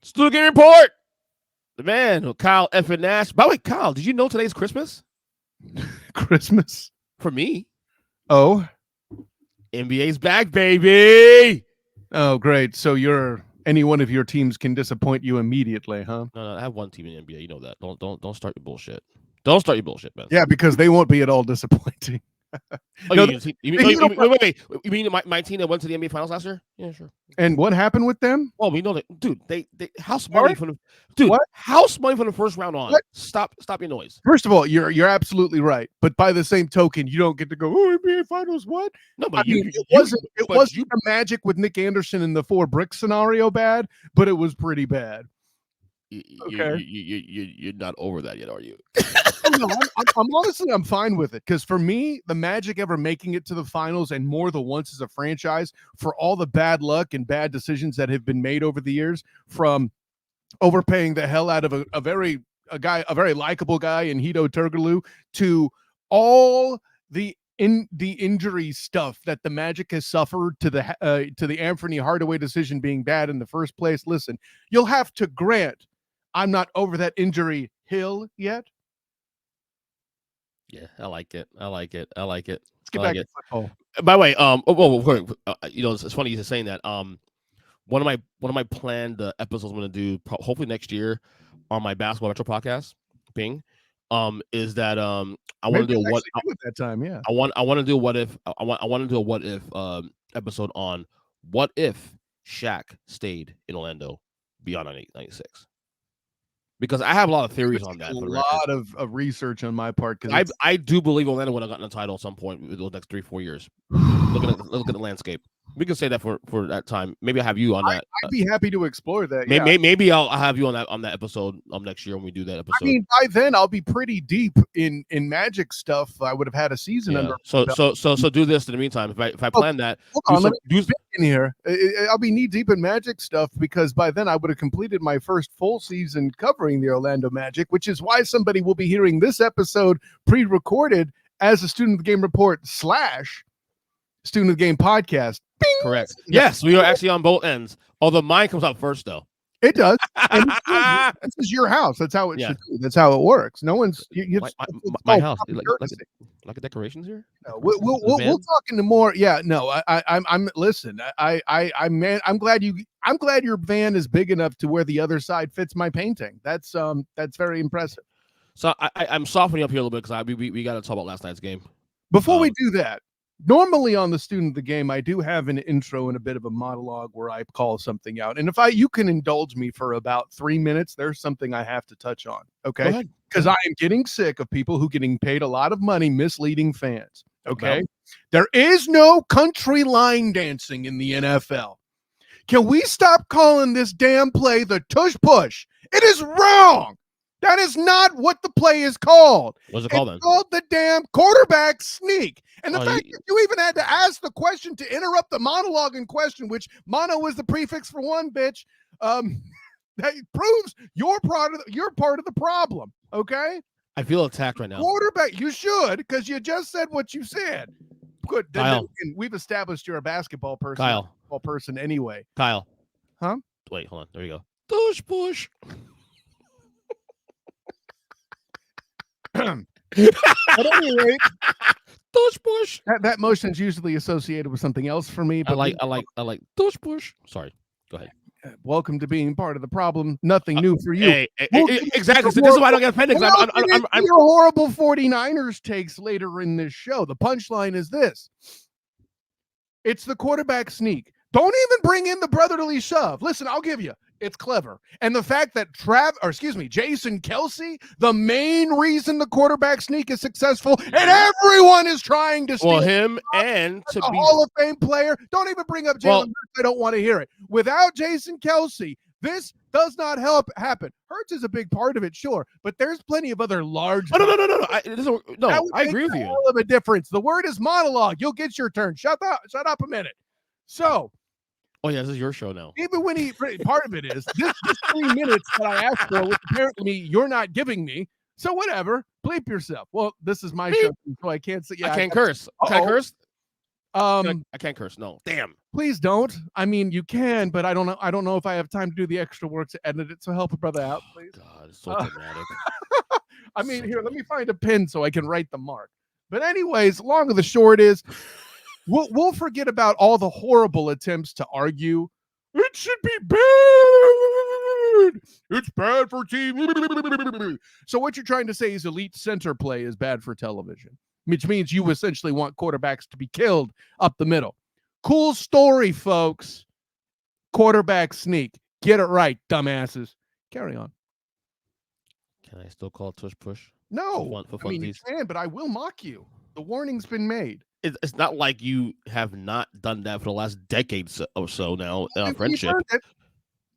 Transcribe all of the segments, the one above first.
Stu Game Report. The man, Kyle F. and Nash. By the way, Kyle, did you know today's Christmas? Christmas? For me. Oh. NBA's back, baby. Oh, great. So any one of your teams can disappoint you immediately, huh? No, I have one team in the NBA. You know that. Don't start your bullshit. Don't start your bullshit, man. Yeah, because they won't be at all disappointing. Oh, No, wait. You mean my team that went to the NBA Finals last year? Yeah, sure. And what happened with them? Well, we know that, dude. They house money from house money from the first round on. What? Stop your noise. First of all, you're absolutely right. But by the same token, you don't get to go, oh, NBA Finals, what? No, but it wasn't the Magic with Nick Anderson in the 4 brick scenario bad, but it was pretty bad. Okay. You're not over that yet, are you? No, I'm fine with it, because for me, the Magic ever making it to the finals and more than once as a franchise, for all the bad luck and bad decisions that have been made over the years, from overpaying the hell out of a very likable guy in Hito Turkoglu, to all the injury stuff that the Magic has suffered, to the Anthony Hardaway decision being bad in the first place. Listen, you'll have to grant I'm not over that injury hill yet. Yeah, I like it. Let's get back to football. By the way, it's funny you're saying that. One of my planned episodes I'm going to do, hopefully next year, on my basketball retro podcast, Bing, is that I want to do a what at that time. Yeah, I want to do a what if. I want to do a what if episode on what if Shaq stayed in Orlando beyond 1996. Because I have a lot of theories on that. A lot of research on my part. Because I do believe Orlando would have gotten a title at some point in the next 3-4 years. Look at the landscape. We can say that for that time. Maybe I'll have you on that. I'd be happy to explore that. Maybe I'll have you on that episode next year when we do that episode. I mean, by then I'll be pretty deep in Magic stuff. I would have had a season under. So do this in the meantime. If I plan that, in here, I'll be knee deep in Magic stuff, because by then I would have completed my first full season covering the Orlando Magic, which is why somebody will be hearing this episode pre-recorded as a Student of the Game Report / Student of the Game podcast. Bing! Correct. Yes, we are actually on both ends. Although mine comes out first, though. It does. And this is your house. That's how it should be. That's how it works. No one's my house. Like a decorations here. No, we'll talk into more. Yeah, no. I'm listen. I'm glad your van is big enough to where the other side fits my painting. That's very impressive. So I'm softening up here a little bit, because we got to talk about last night's game. Before we do that, normally on the Student of the Game, I do have an intro and a bit of a monologue where I call something out. And if you can indulge me for about 3 minutes, there's something I have to touch on. Okay. Because I am getting sick of people who getting paid a lot of money misleading fans. Okay. There is no country line dancing in the NFL. Can we stop calling this damn play the Tush Push? It is wrong. That is not what the play is called. What's it called then? It's called the damn quarterback sneak. And the fact that you even had to ask the question to interrupt the monologue in question, which mono is the prefix for one, bitch, that proves you're part of the problem. Okay? I feel attacked right now. Quarterback, you should, because you just said what you said. Good. Then we've established you're a basketball person. Kyle. Basketball person anyway. Kyle. Huh? Wait, hold on. There you go. Tush Push. At any rate, Tush Push. That motion is usually associated with something else for me. But I like Tush Push. Sorry, go ahead. Welcome to being part of the problem. Nothing new for you. Hey, exactly. So this is why I don't get offended. I'm your horrible 49ers takes later in this show. The punchline is this: it's the quarterback sneak. Don't even bring in the brotherly shove. Listen, I'll give you. It's clever. And the fact that Jason Kelce, the main reason the quarterback sneak is successful, and everyone is trying to steal him and to be a Hall of Fame player. Don't even bring up Jalen Hurts. I don't want to hear it. Without Jason Kelce, this does not happen. Hurts is a big part of it, sure, but there's plenty of other large. No. I agree with you. Hell of a difference. The word is monologue. You'll get your turn. Shut up a minute. So. Oh, yeah, this is your show now. Even when part of it is this 3 minutes that I asked for, which apparently you're not giving me. So whatever, bleep yourself. Well, this is my show, so I can't say. Yeah, I can't curse. Can I curse? I can't curse. No, damn. Please don't. I mean, you can, but I don't know. I don't know if I have time to do the extra work to edit it. So help a brother out, please. God, it's so dramatic. I mean, here, let me find a pen so I can write the mark. But anyways, long of the short is, we'll forget about all the horrible attempts to argue. It should be bad. It's bad for TV. So what you're trying to say is elite center play is bad for television, which means you essentially want quarterbacks to be killed up the middle. Cool story, folks. Quarterback sneak. Get it right, dumbasses. Carry on. Can I still call it Tush Push? No. I mean, you can, but I will mock you. The warning's been made. It's not like you have not done that for the last decade or so now in our friendship.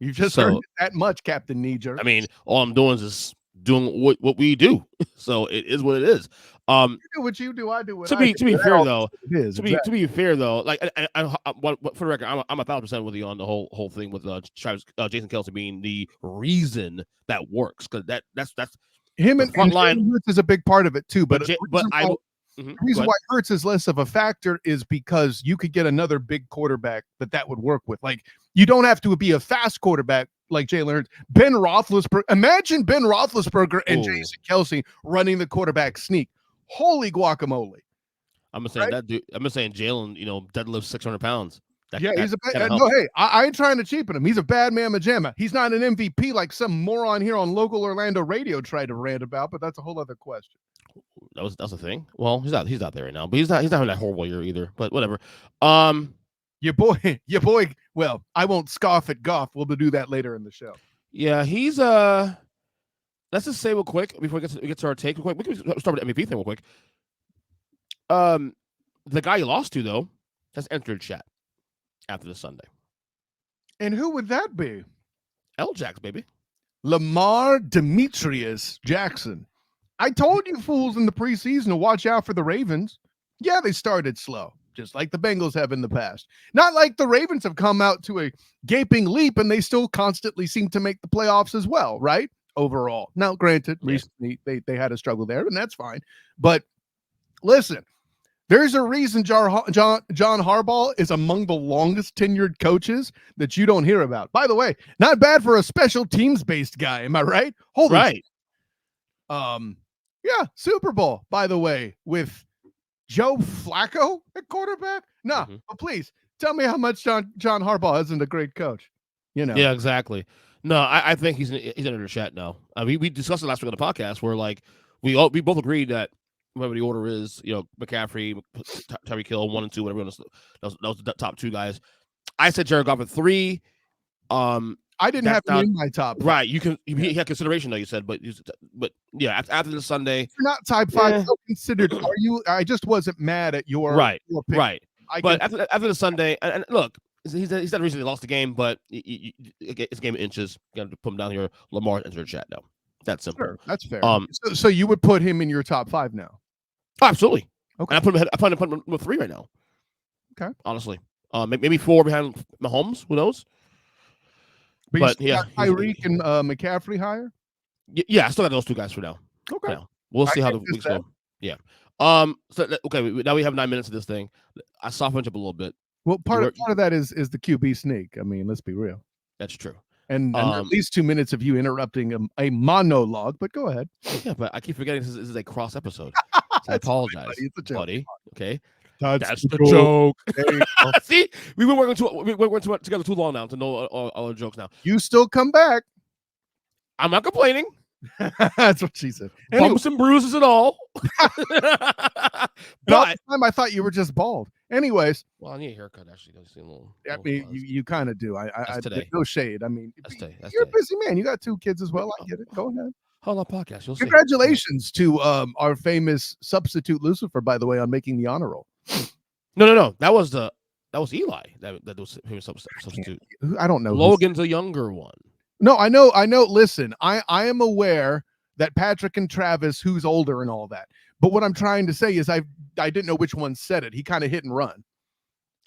You've just heard it that much, Captain Knee-Jerk. I mean, all I'm doing is doing what we do. So it is what it is. You do what you do, I do what I do. To be fair, though, to be fair, though, like for the record, I'm 1,000% with you on the whole thing with Jason Kelce being the reason that works, because that's him and front line is a big part of it too. But the reason why Hurts is less of a factor is because you could get another big quarterback that would work with. Like, you don't have to be a fast quarterback like Jalen Hurts. Ben Roethlisberger. Imagine Ben Roethlisberger and Jason Kelce running the quarterback sneak. Holy guacamole! I'm saying that dude. I'm saying Jalen, deadlifts 600 pounds. He's a bad. No, hey, I ain't trying to cheapen him. He's a bad man, majama. He's not an MVP like some moron here on local Orlando radio tried to rant about, but that's a whole other question. That's a thing. Well, he's not there right now, but he's not having that horrible year either. But whatever. Your boy. Well, I won't scoff at Goff. We'll do that later in the show. Yeah, he's Let's just say real quick before we get to our take. Real quick, we can start with the MVP thing real quick. The guy you lost to though has entered chat after this Sunday. And who would that be? L-Jax, baby. Lamar Demetrius Jackson. I told you fools in the preseason to watch out for the Ravens. Yeah, they started slow, just like the Bengals have in the past. Not like the Ravens have come out to a gaping leap and they still constantly seem to make the playoffs as well, right? Overall. Now, granted, recently they had a struggle there, and that's fine. But listen, there's a reason John Harbaugh is among the longest tenured coaches that you don't hear about. By the way, not bad for a special teams-based guy. Am I right? Holy right. Yeah, Super Bowl, by the way, with Joe Flacco at quarterback. No, but please tell me how much John Harbaugh isn't a great coach. Yeah, exactly. No, I think he's in the chat now. We discussed it last week on the podcast where like we both agreed that whatever the order is, McCaffrey, Tyreek Hill, 1 and 2, whatever. That was the top 2 guys. I said Jared Goff at 3. I didn't have him in my top 5. Right. He had consideration though. You said, but yeah, after the Sunday, you're not top 5. So considered. Are you? I just wasn't mad at your your pick. Right. But after the Sunday, and look. He's not the reason he lost the game, but it's a game of inches. Got to put him down here. Lamar entered chat now. That's simple. Sure, that's fair. So you would put him in your top 5 now? Oh, absolutely. Okay. And I put him number 3 right now. Okay. Honestly, maybe 4 behind Mahomes. Who knows? But yeah, Tyreek and McCaffrey higher. Yeah, I still got those 2 guys for now. Okay. We'll see how the weeks go. Yeah. So okay, now we have 9 minutes of this thing. I softened up a little bit. Well, part of that is the QB sneak. I mean, let's be real. That's true. And at least 2 minutes of you interrupting a monologue, but go ahead. Yeah, but I keep forgetting this is a cross episode. So I apologize, buddy. Okay. That's the joke. See, we've been working together too long now to know all the jokes now. You still come back. I'm not complaining. That's what she said. Bumps and bruises and all. But time I thought you were just bald. Anyways, well, I need a haircut. Actually, don't seem a little. I mean, you kind of do. I today. No shade. I mean, that's you're a busy man. You got 2 kids as well. I get it. Go ahead. Hold on, podcast. You'll Congratulations to our famous substitute Lucifer, by the way, on making the honor roll. No. That was Eli. That was famous substitute. I don't know. Logan's a younger one. No, I know. Listen, I am aware that Patrick and Travis, who's older and all that. But what I'm trying to say is I didn't know which one said it. He kind of hit and run.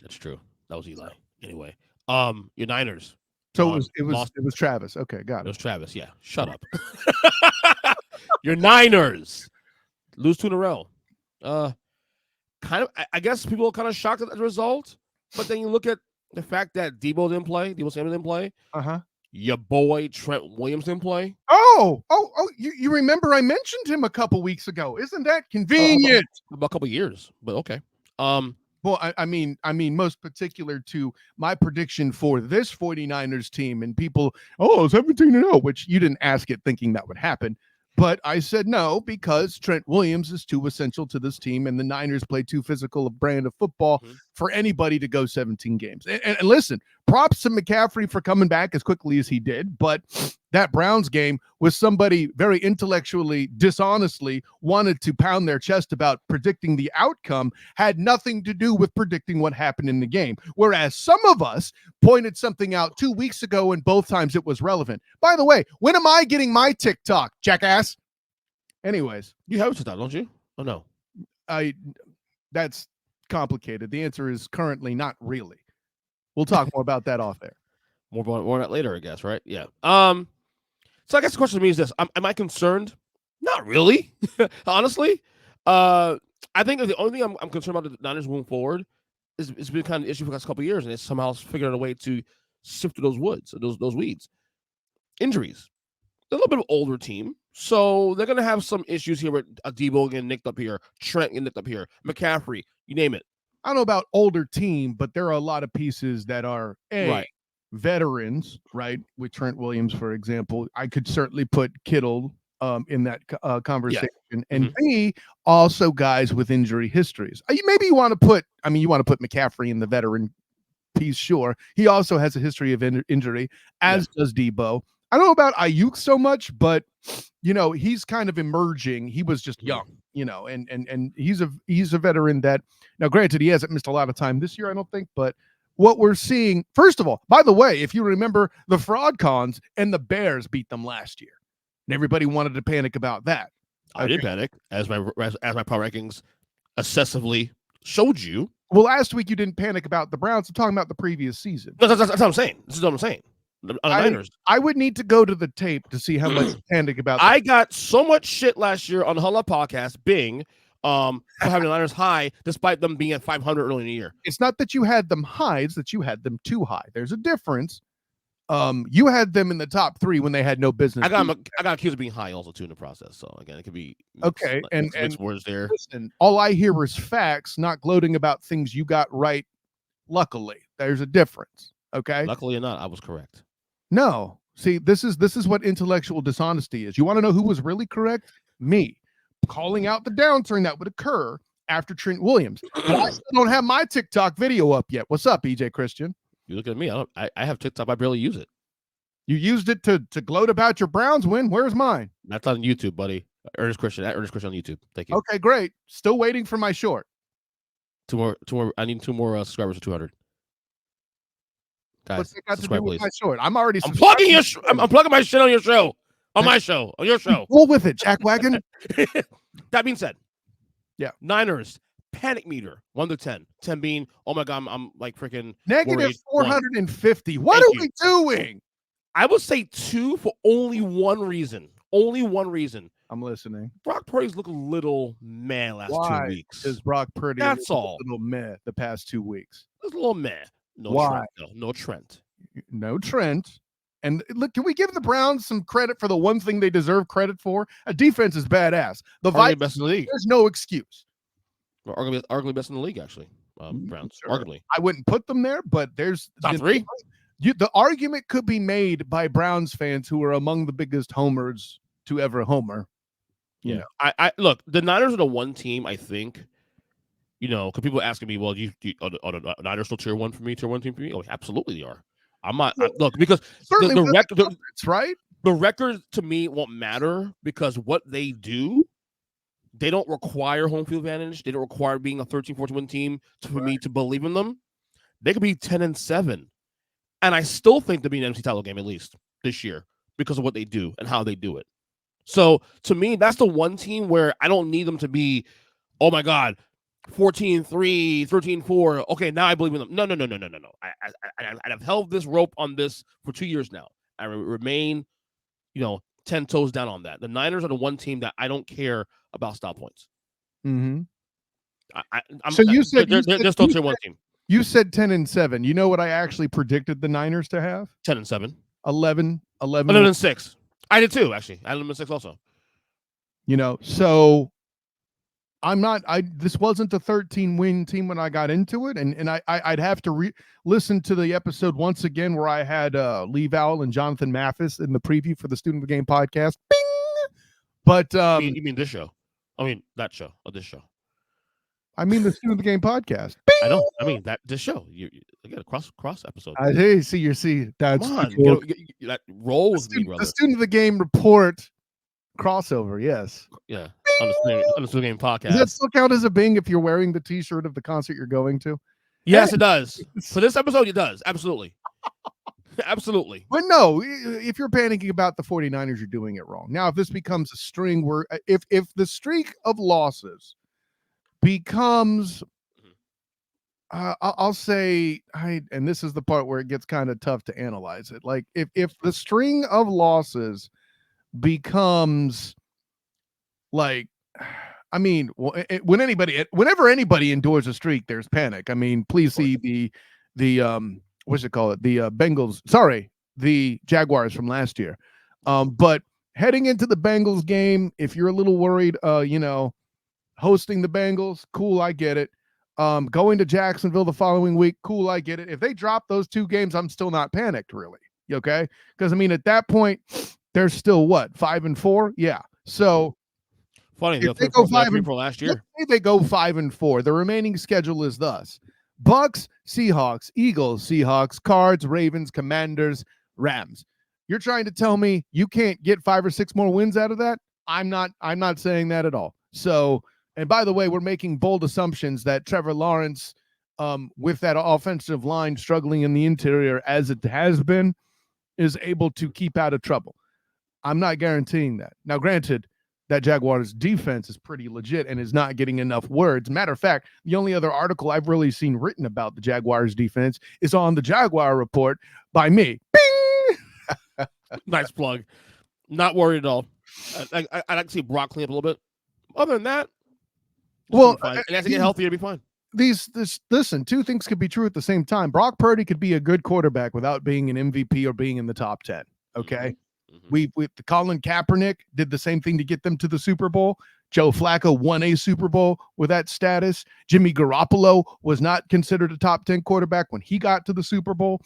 That's true. That was Eli. Anyway, your Niners. So it was Travis. Okay, got it. It was Travis. Yeah. Shut up. Your Niners lose 2 in a row. I guess people are kind of shocked at the result. But then you look at the fact that Dabo Samuel didn't play. Your boy Trent Williams didn't play. Oh! You remember I mentioned him a couple weeks ago. Isn't that convenient? About a couple years, but okay. Well, I mean, most particular to my prediction for this 49ers team, and people, 17-0, which you didn't ask it thinking that would happen. But I said no, because Trent Williams is too essential to this team, and the Niners play too physical a brand of football for anybody to go 17 games. And listen, props to McCaffrey for coming back as quickly as he did, but that Browns game was somebody very intellectually, dishonestly wanted to pound their chest about predicting the outcome, had nothing to do with predicting what happened in the game. Whereas some of us pointed something out 2 weeks ago, and both times it was relevant. By the way, when am I getting my TikTok, jackass? Anyways. You have a TikTok, don't you? Oh, no. That's complicated. The answer is currently not really. We'll talk more about that off air. More on that later, I guess, right? Yeah. So I guess the question to me is this: am I concerned? Not really, honestly. I think the only thing I'm concerned about the Niners moving forward is it's been kind of an issue for the last couple of years, and it's somehow figured out a way to sift through those weeds. Injuries. They're a little bit of an older team, so they're going to have some issues here with Debo getting nicked up here, Trent getting nicked up here, McCaffrey, you name it. I don't know about older team, but there are a lot of pieces that are veterans, right? With Trent Williams, for example, I could certainly put Kittle in that conversation, and B, also guys with injury histories. Maybe you want to put McCaffrey in the veteran piece. Sure, he also has a history of injury, as does Debo. I don't know about Ayuk so much, but he's kind of emerging. He was just young, and he's a veteran that now, granted, he hasn't missed a lot of time this year, I don't think, but what we're seeing, first of all, by the way, if you remember, the Fraud Cons and the Bears beat them last year, and everybody wanted to panic about that. I did panic, as my power rankings excessively showed you. Well, last week you didn't panic about the Browns. I'm talking about the previous season. No, that's what I'm saying. This is what I'm saying. I would need to go to the tape to see how much panic about that. I got so much shit last year on the Hulla podcast, Bing, for having the Niners high, despite them being at 500 early in the year. It's not that you had them high, it's that you had them too high. There's a difference. You had them in the top 3 when they had no business. I got accused of being high also too in the process. So again, it could be okay. And words there. Listen, all I hear is facts, not gloating about things you got right. Luckily, there's a difference. Okay. Luckily or not, I was correct. No. See, this is what intellectual dishonesty is. You want to know who was really correct? Me. Calling out the downturn that would occur after Trent Williams. But I still don't have my TikTok video up yet. What's up, EJ Christian? You look at me. I have TikTok. I barely use it. You used it to gloat about your Browns win. Where's mine? That's on YouTube, buddy. Ernest Christian on YouTube. Thank you. Okay, great. Still waiting for my short. Two more. I need 2 more subscribers to 200. Guys, what's that got to do with my short? I'm already. I'm plugging your. I'm plugging my shit on your show. On my show. On your show. Roll with it, Jackwagon. That being said, yeah, Niners panic meter 1 to 10. 10 being, oh my god, I'm like freaking negative 450. What are we doing? I would say 2 for only one reason. Only one reason. I'm listening. Brock Purdy's look a little meh last 2 weeks. Is Brock Purdy That's all. A little meh the past 2 weeks? It's a little meh. Why? No Trent. No Trent. And look, can we give the Browns some credit for the one thing they deserve credit for? A defense is badass. The Vikings, best in the league. There's no excuse. Arguably best in the league, actually. Browns, sure. Arguably. I wouldn't put them there, but there's top 3. The argument could be made by Browns fans who are among the biggest homers to ever homer. Yeah. I look, the Niners are the one team I think. Because people asking me, well, are the Niners still tier 1 for me? Tier 1 team for me? Oh, absolutely they are. I'm not. Look, because the record, right? The record to me won't matter because what they do, they don't require home field advantage. They don't require being a 13-14 team for me to believe in them. They could be 10-7, and I still think they'll be an NFC title game at least this year because of what they do and how they do it. So to me, that's the one team where I don't need them to be, oh my god, 14-3, 13-4. Okay, now I believe in them. No. I've held this rope on this for 2 years now. I remain, 10 toes down on that. The Niners are the one team that I don't care about stop points. Mm-hmm. So you said they're still tier 1 team. You said 10-7. You know what I actually predicted the Niners to have? 10-7. 11. 11-6. I did too, actually. I had 11-6 also. So this wasn't a 13-win team when I got into it, and I'd have to listen to the episode once again where I had Lee Vowell and Jonathan Mathis in the preview for the Student of the Game podcast. Bing! But you mean this show? I mean that show or this show? I mean the Student of the Game podcast. Bing! I know. I mean this show. You got a cross episode. That's come on. Cool. That roll with me, brother. The Student of the Game report crossover. Yes. Yeah. On the Student Game podcast. Does that still count as a Bing if you're wearing the T-shirt of the concert you're going to? Yes, it does. For this episode, it does. Absolutely. Absolutely. But no, if you're panicking about the 49ers, you're doing it wrong. Now, if this becomes a string where if the streak of losses becomes, I'll say, and this is the part where it gets kind of tough to analyze it. Like if the string of losses becomes like, I mean, whenever anybody endures a streak, there's panic. I mean, please see the what's it called? The Bengals. Sorry, the Jaguars from last year. But heading into the Bengals game, if you're a little worried, hosting the Bengals, cool, I get it. Going to Jacksonville the following week, cool, I get it. If they drop those 2 games, I'm still not panicked, really. Okay, because I mean, at that point, they're still what 5-4, yeah. So. Funny, they go 5-4 last year. Let's say they go 5-4. The remaining schedule is thus: Bucks, Seahawks, Eagles, Seahawks, Cards, Ravens, Commanders, Rams. You're trying to tell me you can't get 5 or 6 more wins out of that? I'm not saying that at all. So, and by the way, we're making bold assumptions that Trevor Lawrence, with that offensive line struggling in the interior as it has been, is able to keep out of trouble. I'm not guaranteeing that. Now, granted, that Jaguars defense is pretty legit and is not getting enough words. Matter of fact, the only other article I've really seen written about the Jaguars defense is on the Jaguar Report by me. Bing! Nice plug. Not worried at all. I'd like to see Brock clean up a little bit. Other than that, well, and as they get healthier, it'll be fine. Listen, 2 things could be true at the same time. Brock Purdy could be a good quarterback without being an MVP or being in the top 10. Okay. Mm-hmm. We Colin Kaepernick did the same thing to get them to the Super Bowl. Joe Flacco won a Super Bowl with that status. Jimmy Garoppolo was not considered a top 10 quarterback when he got to the Super Bowl.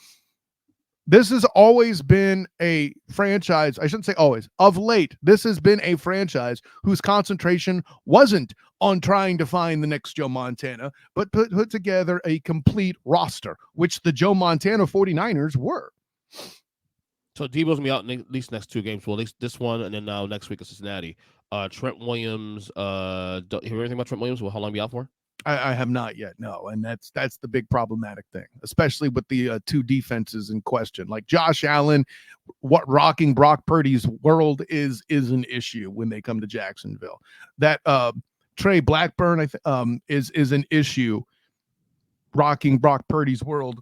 This has always been a franchise. I shouldn't say always. Of late, this has been a franchise whose concentration wasn't on trying to find the next Joe Montana, but put together a complete roster, which the Joe Montana 49ers were. So Debo's gonna be out at least next 2 games. Well, at least this one, and then now next week is Cincinnati. Trent Williams. You hear anything about Trent Williams? Well, how long be out for? I have not yet. No, and that's the big problematic thing, especially with the 2 defenses in question. Like Josh Allen, what rocking Brock Purdy's world is an issue when they come to Jacksonville. That Trey Blackburn is an issue rocking Brock Purdy's world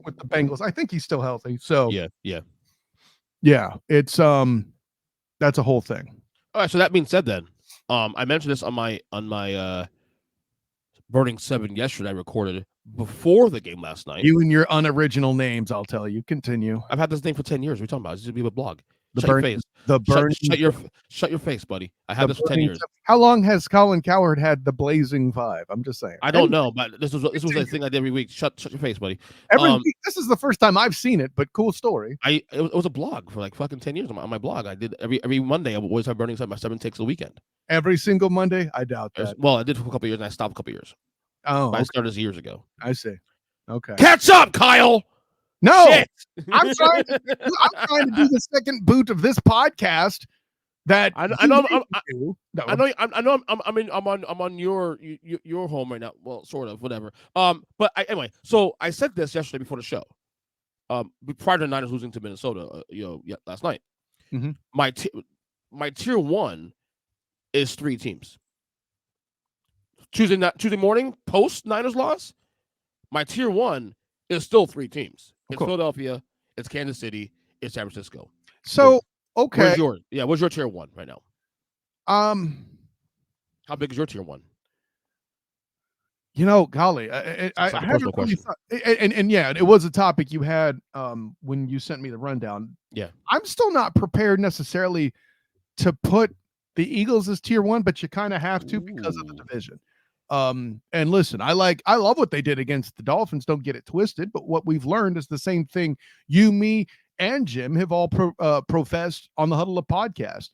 with the Bengals. I think he's still healthy. So yeah, it's that's a whole thing. All right, so that being said, then I mentioned this on my Burning 7 yesterday. I recorded before the game last night. You and your unoriginal names, I'll tell you. Continue. I've had this name for 10 years. What are you talking about? This is gonna be a blog. Shut your face. Shut your face, buddy. I had this for 10 years. How long has Colin Cowherd had the Blazing 5? I'm just saying. I don't know, but this was a thing I did every week. Shut your face, buddy. Every week. This is the first time I've seen it, but cool story. It was a blog for like fucking 10 years on my blog. I did every Monday. I would always have Burning 7, my 7 takes a weekend. Every single Monday? I doubt that. Well, I did for a couple of years, and I stopped a couple of years. Oh, okay. I started this years ago. I see. Okay. Catch up, Kyle. No, shit. I'm trying to do the second boot of this podcast. That I'm on your home right now. Well, sort of, whatever. But anyway, so I said this yesterday before the show. Prior to the Niners losing to Minnesota, last night. Mm-hmm. My tier 1 is 3 teams. Tuesday morning, post Niners loss, my tier 1 is still 3 teams. It's Philadelphia, it's Kansas City, it's San Francisco. So, okay. Where's yours? Yeah, what's your tier 1 right now? How big is your tier 1? Golly, I It's like a haven't personal really question. thought, and yeah, it was a topic you had when you sent me the rundown. Yeah. I'm still not prepared necessarily to put the Eagles as tier 1, but you kind of have to because of the Ooh. division. And listen, I love what they did against the Dolphins. Don't get it twisted, but what we've learned is the same thing you, me, and Jim have all professed on the Huddle Up podcast.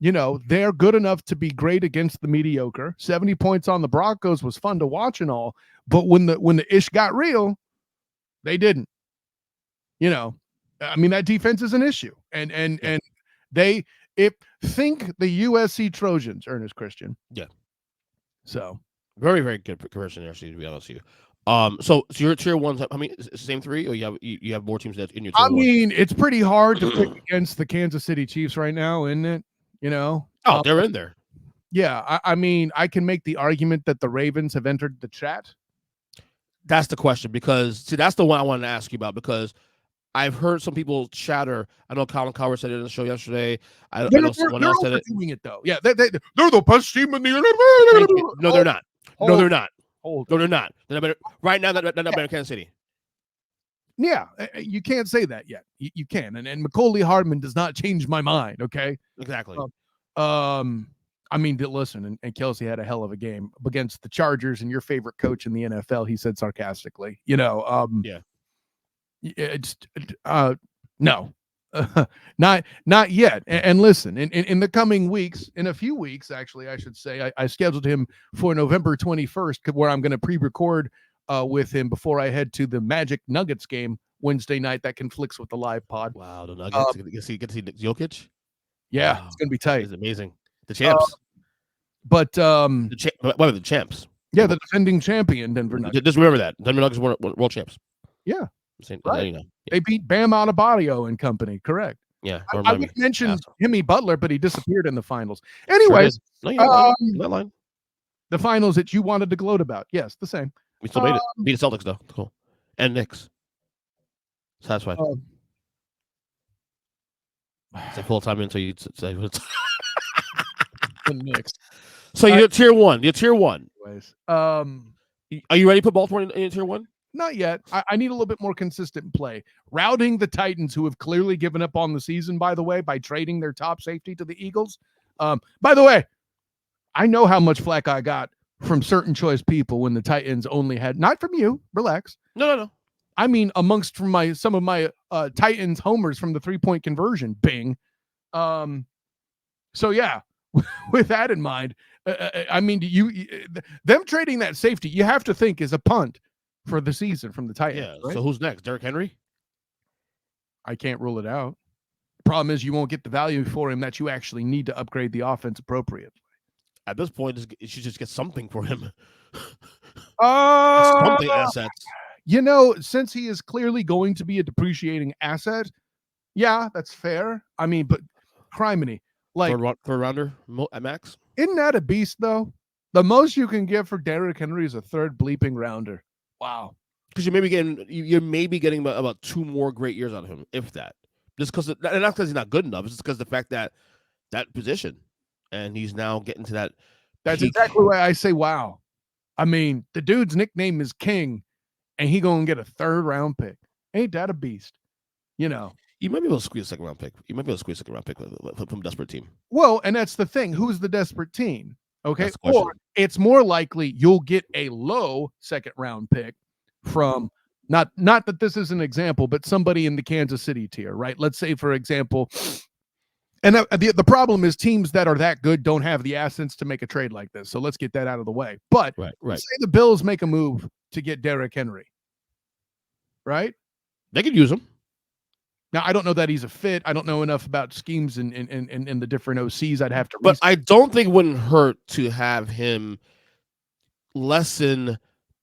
They're good enough to be great against the mediocre. 70 points on the Broncos was fun to watch and all, but when the ish got real, they didn't. That defense is an issue, and they think the USC Trojans, Ernest Christian. Yeah. So very, very good comparison, actually, to be honest with you. So your tier ones, I mean, it's the same 3, or you have more teams that's in your tier 1? It's pretty hard to pick against the Kansas City Chiefs right now, isn't it? They're in there. Yeah, I can make the argument that the Ravens have entered the chat. That's the question, because see, that's the one I wanted to ask you about, because I've heard some people chatter. I know Colin Coward said it in the show yesterday. I know someone else said it. Doing it though. Yeah, they're the best team in the NFL. No, they're not. No, they're not. No, they're not. They're not better. Right now, they're not better than Kansas City. Yeah, you can't say that yet. You can, and McCauley Hardman does not change my mind. Okay, exactly. Listen, and Kelsey had a hell of a game against the Chargers and your favorite coach in the NFL. He said sarcastically, yeah. It's no, not yet. And listen, in the coming weeks, in a few weeks, actually, I should say, I scheduled him for November 21st, where I'm going to pre-record with him before I head to the Magic Nuggets game Wednesday night. That conflicts with the live pod. Wow, the Nuggets. Get to see Jokic. Yeah, wow. It's going to be tight. It's amazing. The champs. The champs. Yeah, the defending champion Denver Nuggets. Just remember that Denver Nuggets were world champs. Yeah, right. They beat Bam Adebayo and company. Correct. Yeah, I would mention Jimmy Butler, but he disappeared in the finals. Anyways, the finals that you wanted to gloat about. Yes, the same. We still made it. Beat the Celtics though. Cool. And Knicks. Satisfied. Say full time until you say the Knicks. So you're tier 1. You're tier 1. Anyways, are you ready to put Baltimore in tier 1? Not yet. I need a little bit more consistent play. Routing the Titans, who have clearly given up on the season, by the way, by trading their top safety to the Eagles. By the way, I know how much flack I got from certain choice people when the Titans only had, not from you, relax. No. I mean, amongst some of my Titans homers from the 3-point conversion, bing. So yeah, with that in mind, them trading that safety, you have to think is a punt for the season from the Titans. Yeah. Right? So who's next? Derrick Henry? I can't rule it out. The problem is you won't get the value for him that you actually need to upgrade the offense appropriately. At this point, you should just get something for him. Something assets. Since he is clearly going to be a depreciating asset, yeah, that's fair. But criminy. Like third rounder at max? Isn't that a beast, though? The most you can get for Derrick Henry is a third bleeping rounder. Wow. Because you're maybe getting about 2 more great years out of him, if that. Just because, and not because he's not good enough, it's just because the fact that position, and he's now getting to that. That's exactly why I say wow. The dude's nickname is King, and he gonna get a 3rd round pick. Ain't that a beast? You might be able to squeeze a 2nd round pick. You might be able to squeeze a 2nd round pick from a desperate team. Well, and that's the thing. Who's the desperate team? Okay, or it's more likely you'll get a low 2nd round pick from not that this is an example, but somebody in the Kansas City tier, right? Let's say, for example, and the problem is teams that are that good don't have the assets to make a trade like this. So let's get that out of the way. But right. Say the Bills make a move to get Derrick Henry, right? They could use him. Now, I don't know that he's a fit. I don't know enough about schemes and the different OCs. I'd have to. But I don't think it wouldn't hurt to have him lessen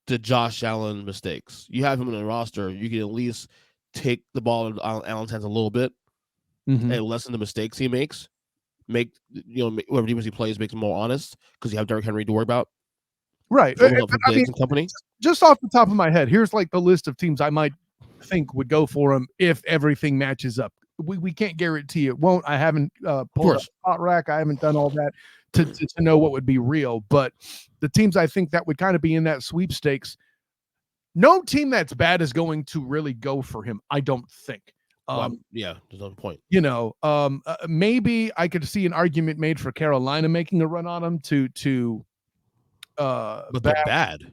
the Josh Allen mistakes. You have him in the roster, you can at least take the ball in Allen's hands a little bit and lessen the mistakes he makes. Whoever defense he plays makes him more honest because you have Derrick Henry to worry about. Right. Company. Just off the top of my head, here's like the list of teams I might think would go for him if everything matches up. We can't guarantee it won't. I haven't pulled up Hot Rack. I haven't done all that to know what would be real. But the teams I think that would kind of be in that sweepstakes, no team that's bad is going to really go for him, I don't think. Yeah, there's no point. Maybe I could see an argument made for Carolina making a run on him but they're bad.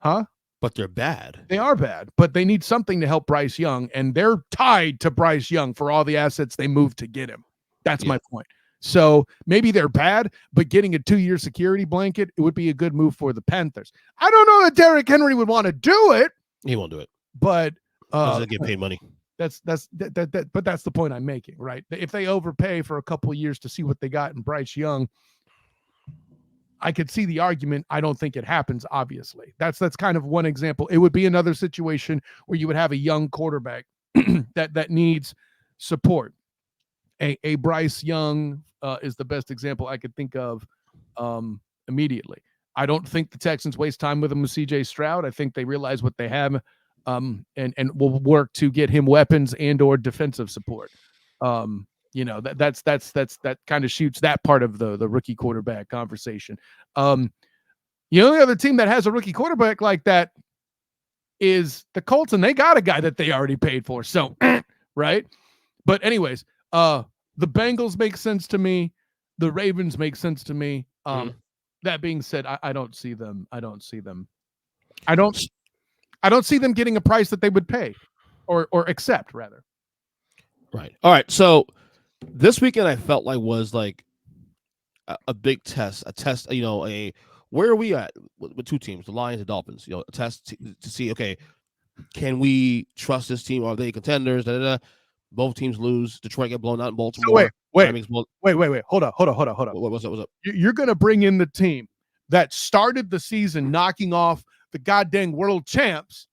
Huh? But they're bad. They are bad, but they need something to help Bryce Young, and they're tied to Bryce Young for all the assets they moved to get him. That's my point. So maybe they're bad, but getting a 2-year security blanket, it would be a good move for the Panthers. I don't know that Derrick Henry would want to do it. He won't do it. But doesn't get paid money. But that's the point I'm making, right? If they overpay for a couple of years to see what they got in Bryce Young, I could see the argument. I don't think it happens, obviously. That's kind of one example. It would be another situation where you would have a young quarterback that needs support. A Bryce Young is the best example I could think of immediately. I don't think the Texans waste time with him with C.J. Stroud. I think they realize what they have and will work to get him weapons and or defensive support. That kind of shoots that part of the rookie quarterback conversation. The only other team that has a rookie quarterback like that is the Colts, and they got a guy that they already paid for. So, right. But anyways, the Bengals make sense to me. The Ravens make sense to me. That being said, I don't see them. I don't see them getting a price that they would pay or accept, rather. Right. All right. So this weekend I felt like was like a big test, where are we at with two teams, the Lions and Dolphins, a test to see, okay, can we trust this team? Are they contenders? Both teams lose. Detroit get blown out in Baltimore. So wait. Hold up. What's up? You're going to bring in the team that started the season knocking off the goddamn world champs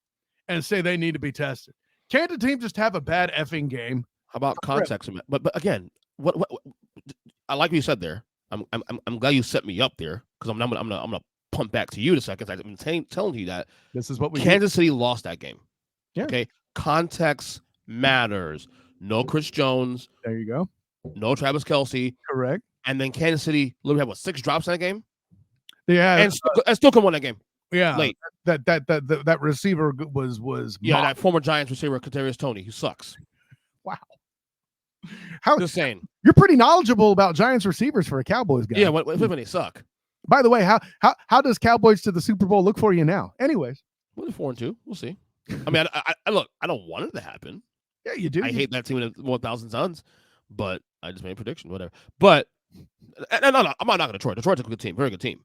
and say they need to be tested. Can't the team just have a bad effing game? How about context? But again, what I like what you said there. I'm glad you set me up there because I'm gonna pump back to you in a second. I've been telling you that this is what Kansas City lost that game. Yeah. Okay. Context matters. No Chris Jones. There you go. No Travis Kelce. Correct. And then Kansas City literally had 6 drops in that game. Yeah. And still can win that game. Yeah. Late. That receiver was that former Giants receiver Kadarius Toney, who sucks. Wow. Just saying. You're pretty knowledgeable about Giants receivers for a Cowboys guy. Yeah, when they suck. By the way, how does Cowboys to the Super Bowl look for you now? Anyways. We're 4-2. We'll see. I mean, I look, I don't want it to happen. Yeah, you do. I hate that team with 1,000 tons, but I just made a prediction, whatever. But no, I'm not knocking Detroit. Detroit's a good team, very good team.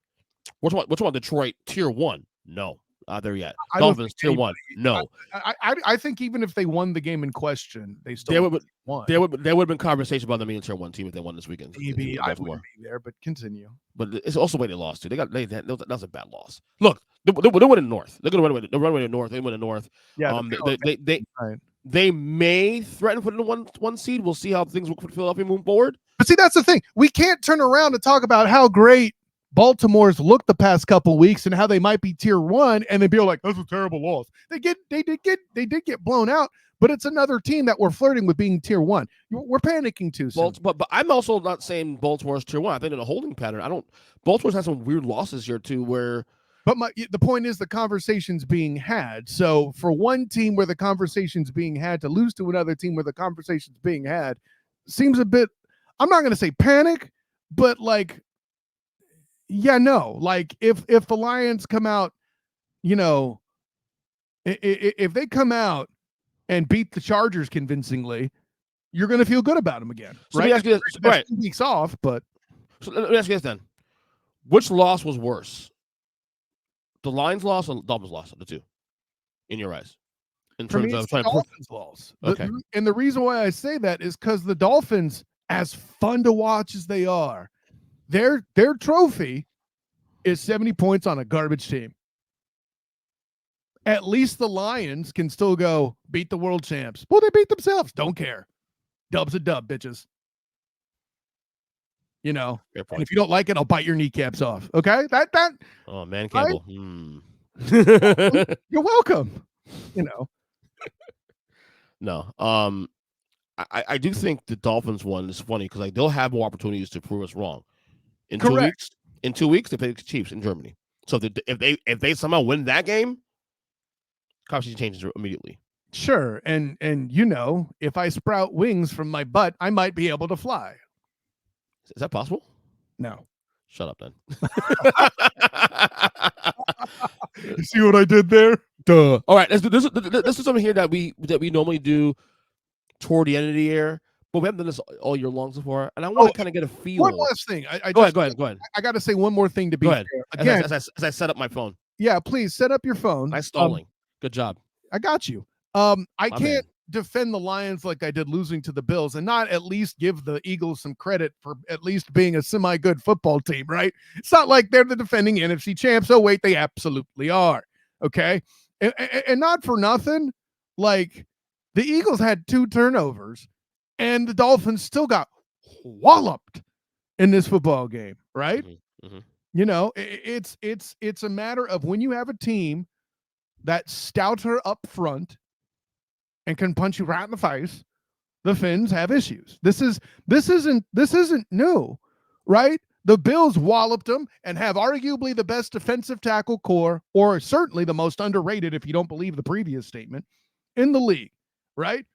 Which one? Detroit tier 1? No, not there yet. Dolphins tier 1? No. I think even if they won the game in question, they still won. There would have been conversation about them being a tier 1 team if they won this weekend. Maybe I wouldn't be there, but continue. But it's also the way they lost to. That was a bad loss. Look, they win in North. They're gonna run away to North. They win in North. Yeah. They may threaten for the one seed. We'll see how things work for Philadelphia moving forward. But see, that's the thing. We can't turn around and talk about how great Baltimore's looked the past couple of weeks and how they might be tier 1, and then be like, "That's a terrible loss." They did get blown out, but it's another team that we're flirting with being tier 1. We're panicking too soon. But I'm also not saying Baltimore's tier 1. I think in a holding pattern. Baltimore's had some weird losses here too, where. But the point is the conversation's being had. So for one team where the conversation's being had to lose to another team where the conversation's being had seems a bit, I'm not going to say panic, but like, yeah, no. Like if the Lions come out, if they come out and beat the Chargers convincingly, you're going to feel good about them again. So right? Let me ask you this, right. 2 weeks off, but. So let me ask you this then. Which loss was worse? The Lions loss or the Dolphins loss of the two, in your eyes? In terms of trying to Dolphins loss. Okay. And the reason why I say that is because the Dolphins, as fun to watch as they are, their trophy is 70 points on a garbage team. At least the Lions can still go beat the world champs. Well, they beat themselves. Don't care. Dub's a dub, bitches. And if you don't like it, I'll bite your kneecaps off. Okay? That. Oh, man, Campbell. Right? You're welcome. No. I do think the Dolphins one is funny because they'll have more opportunities to prove us wrong. In 2 weeks, they play the Chiefs in Germany. So if they somehow win that game, conversation changes immediately. Sure, and if I sprout wings from my butt, I might be able to fly. Is that possible? No. Shut up, then. You see what I did there? Duh. All right, this is something here that we normally do toward the end of the year, but we haven't done this all year long so far, and I want to kind of get a feel. One last thing. Go ahead. I got to say one more thing to be fair. Again, as I set up my phone. Yeah, please set up your phone. Nice stalling. Good job. I got you. I can't defend the Lions like I did losing to the Bills and not at least give the Eagles some credit for at least being a semi-good football team, right? It's not like they're the defending NFC champs. Oh, wait, they absolutely are. Okay? And not for nothing, like the Eagles had 2 turnovers and the Dolphins still got walloped in this football game, right? Mm-hmm. You know, it's a matter of when you have a team that's stouter up front and can punch you right in the face, the Finns have issues. This isn't new, right? The Bills walloped them and have arguably the best defensive tackle core, or certainly the most underrated, if you don't believe the previous statement, in the league, right?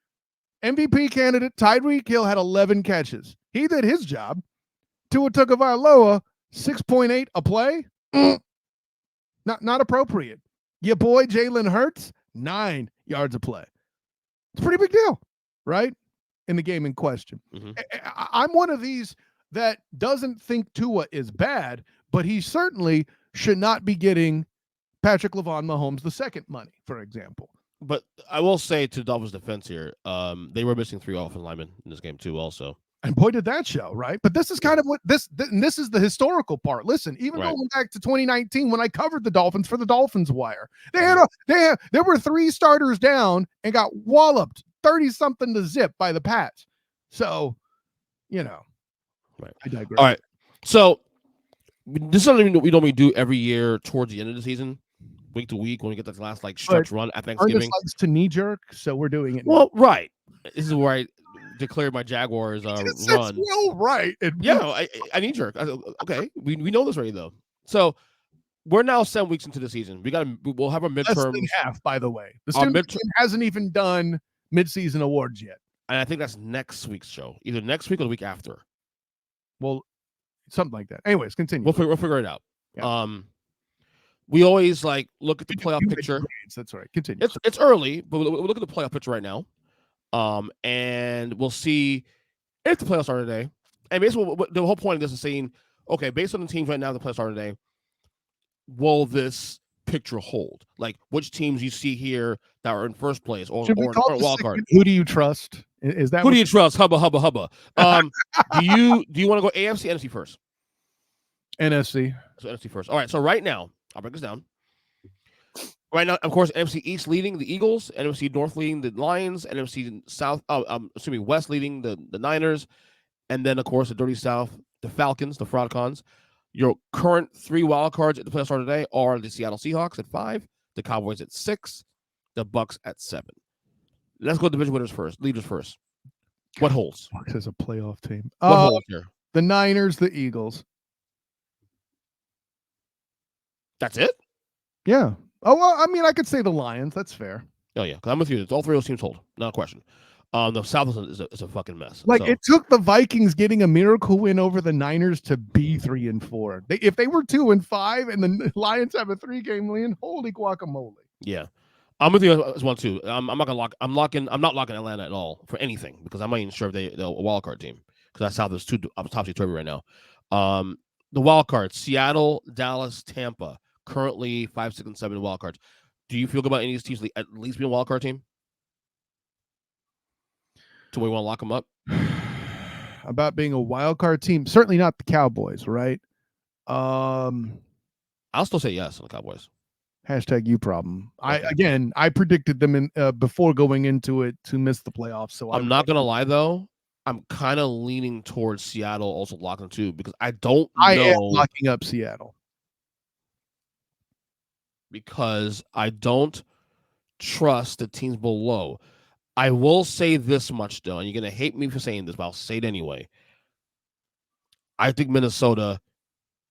MVP candidate Tyreek Hill had 11 catches. He did his job. Tua Tagovailoa, 6.8 a play. Not appropriate. Your boy Jalen Hurts, 9 yards a play. It's a pretty big deal, right? In the game in question. Mm-hmm. I'm one of these that doesn't think Tua is bad, but he certainly should not be getting Patrick LaVon Mahomes the second money, for example. But I will say to Dolphins' defense here, they were missing 3 offensive linemen in this game too, also. And boy, did that show, right? But this is kind of what this is the historical part. Listen, even going back to 2019 when I covered the Dolphins for the Dolphins Wire, there were 3 starters down and got walloped 30-something to zip by the Pats. So, right. I digress. All right. So this is something we normally do every year towards the end of the season, week to week, when we get that last stretch run at Thanksgiving. Earnest likes to knee jerk, so we're doing it. Well, right. This is where I declared my Jaguars run. Well, right. I knee jerk. Okay, we know this already though. So we're now 7 weeks into the season. We'll have a midterm. Less than half, by the way. The student team hasn't even done midseason awards yet. And I think that's next week's show, either next week or the week after. Well, something like that. Anyways, continue. We'll figure it out. Yeah. We always look at the playoff picture. That's right. Continue. It's early, but we'll look at the playoff picture right now. And we'll see if the playoffs start today. And basically, the whole point of this is saying, okay, based on the teams right now, the playoffs start today, will this picture hold? Like, which teams you see here that are in first place or wild card? Who do you trust? Is that who do you trust? Hubba. Do you want to go AFC, NFC first? NFC. So NFC first. All right. So right now, I'll break this down. Right now, of course, NFC East leading the Eagles, NFC North leading the Lions, NFC South, West leading the Niners, and then, of course, the Dirty South, the Falcons, the Fraudcons. Your current 3 wild cards at the playoffs start today are the Seattle Seahawks at 5, the Cowboys at 6, the Bucks at 7. Let's go division winners first, leaders first. What holds? Bucks as a playoff team. What holds here? The Niners, the Eagles. That's it? Yeah. Oh, well, I mean, I could say the Lions. That's fair. Oh, yeah. I'm with you. All 3 of those teams hold. Not a question. The South is a fucking mess. It took the Vikings getting a miracle win over the Niners to be 3-4. If they were 2-5 and the Lions have a 3-game win, holy guacamole. Yeah. I'm with you as well, too. I'm not locking Atlanta at all for anything because I'm not even sure if they're a wild card team because that South is topsy-turvy right now. The wild cards, Seattle, Dallas, Tampa. Currently 5, 6, and 7 wild cards. Do you feel good about any of these teams at least being a wild card team? Do we want to lock them up? About being a wild card team? Certainly not the Cowboys, right? I'll still say yes on the Cowboys. Hashtag you problem. Okay. I predicted them in before going into it to miss the playoffs. So I'm not gonna lie though. I'm kind of leaning towards Seattle also locking too because I am locking up Seattle. Because I don't trust the teams below. I will say this much, though, and you're going to hate me for saying this, but I'll say it anyway. I think Minnesota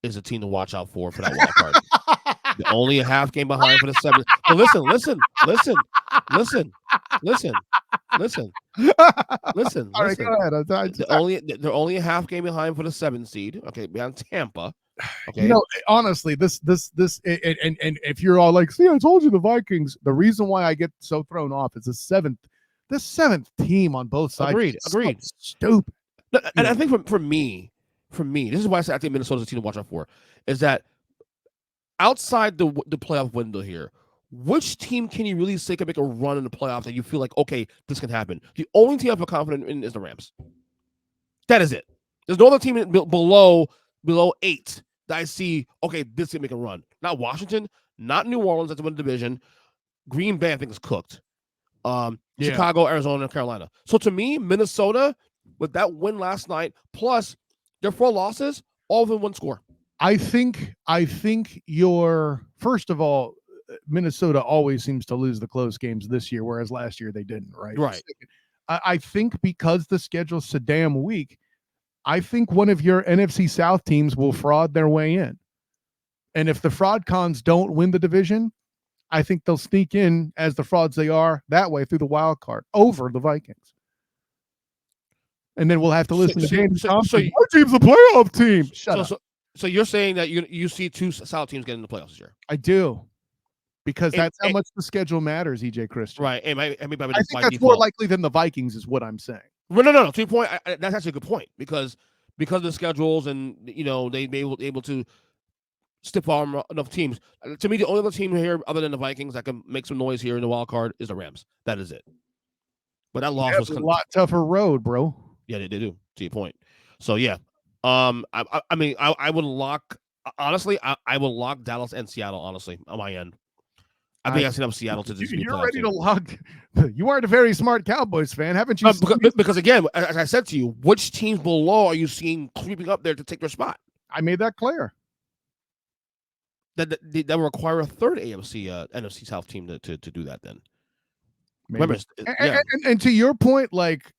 is a team to watch out for that wild card. They're only a half game behind for the 7th. But listen. All right, go ahead. They're only a half game behind for the 7th seed. Okay, behind Tampa. Okay. You know, honestly, this, and if you're all like, see, I told you the Vikings. The reason why I get so thrown off is the seventh team on both sides. Agreed. So stupid. And I think for me, this is why I think Minnesota's a team to watch out for, is that outside the playoff window here, which team can you really say can make a run in the playoffs that you feel like, okay, this can happen? The only team I feel confident in is the Rams. That is it. There's no other team below 8 that I see, okay, this can make a run. Not Washington, not New Orleans, that's the win division. Green Bay, I think, is cooked. Chicago, Arizona, and Carolina. So to me, Minnesota, with that win last night, plus their 4 losses, all within 1 score. I think first of all, Minnesota always seems to lose the close games this year, whereas last year they didn't, right? Right. I think because the schedule's so damn weak, I think one of your NFC South teams will fraud their way in. And if the fraud cons don't win the division, I think they'll sneak in as the frauds they are that way through the wild card over the Vikings. And then we'll have to listen to James Thompson. Our team's a playoff team. Shut up. So you're saying that you see 2 South teams getting in the playoffs this year? I do. Because that's how much the schedule matters, EJ Christian. Right. I think that's more likely than the Vikings is what I'm saying. No. To your point, that's actually a good point because of the schedules and, they may be able to stiff arm enough teams. To me, the only other team here other than the Vikings that can make some noise here in the wild card is the Rams. That is it. But that loss was a lot tougher road, bro. Yeah, they do. To your point. So yeah, I would lock. Honestly, I would lock Dallas and Seattle. Honestly, on my end, I think I set up Seattle to just. You're ready to lock. You aren't a very smart Cowboys fan, haven't you? Because again, as I said to you, which teams below are you seeing creeping up there to take their spot? I made that clear. That will require a third NFC South team to do that. Then, remember, and to your point, like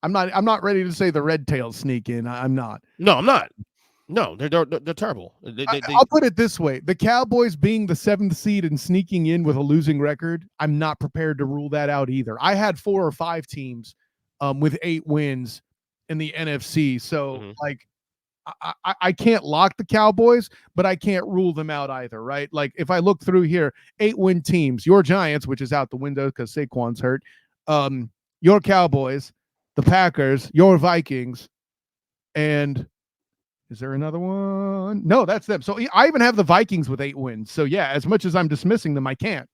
I'm not ready to say the Red Tails sneak in. I'm not. No, I'm not. No, they're terrible. I'll put it this way: the Cowboys being the 7th seed and sneaking in with a losing record, I'm not prepared to rule that out either. I had 4 or 5 teams with 8 wins in the NFC, so like I can't lock the Cowboys, but I can't rule them out either, right? Like if I look through here, 8-win teams, your Giants, which is out the window because Saquon's hurt, your Cowboys, the Packers, your Vikings, and is there another one? No, that's them. So I even have the Vikings with 8 wins. So yeah, as much as I'm dismissing them, I can't.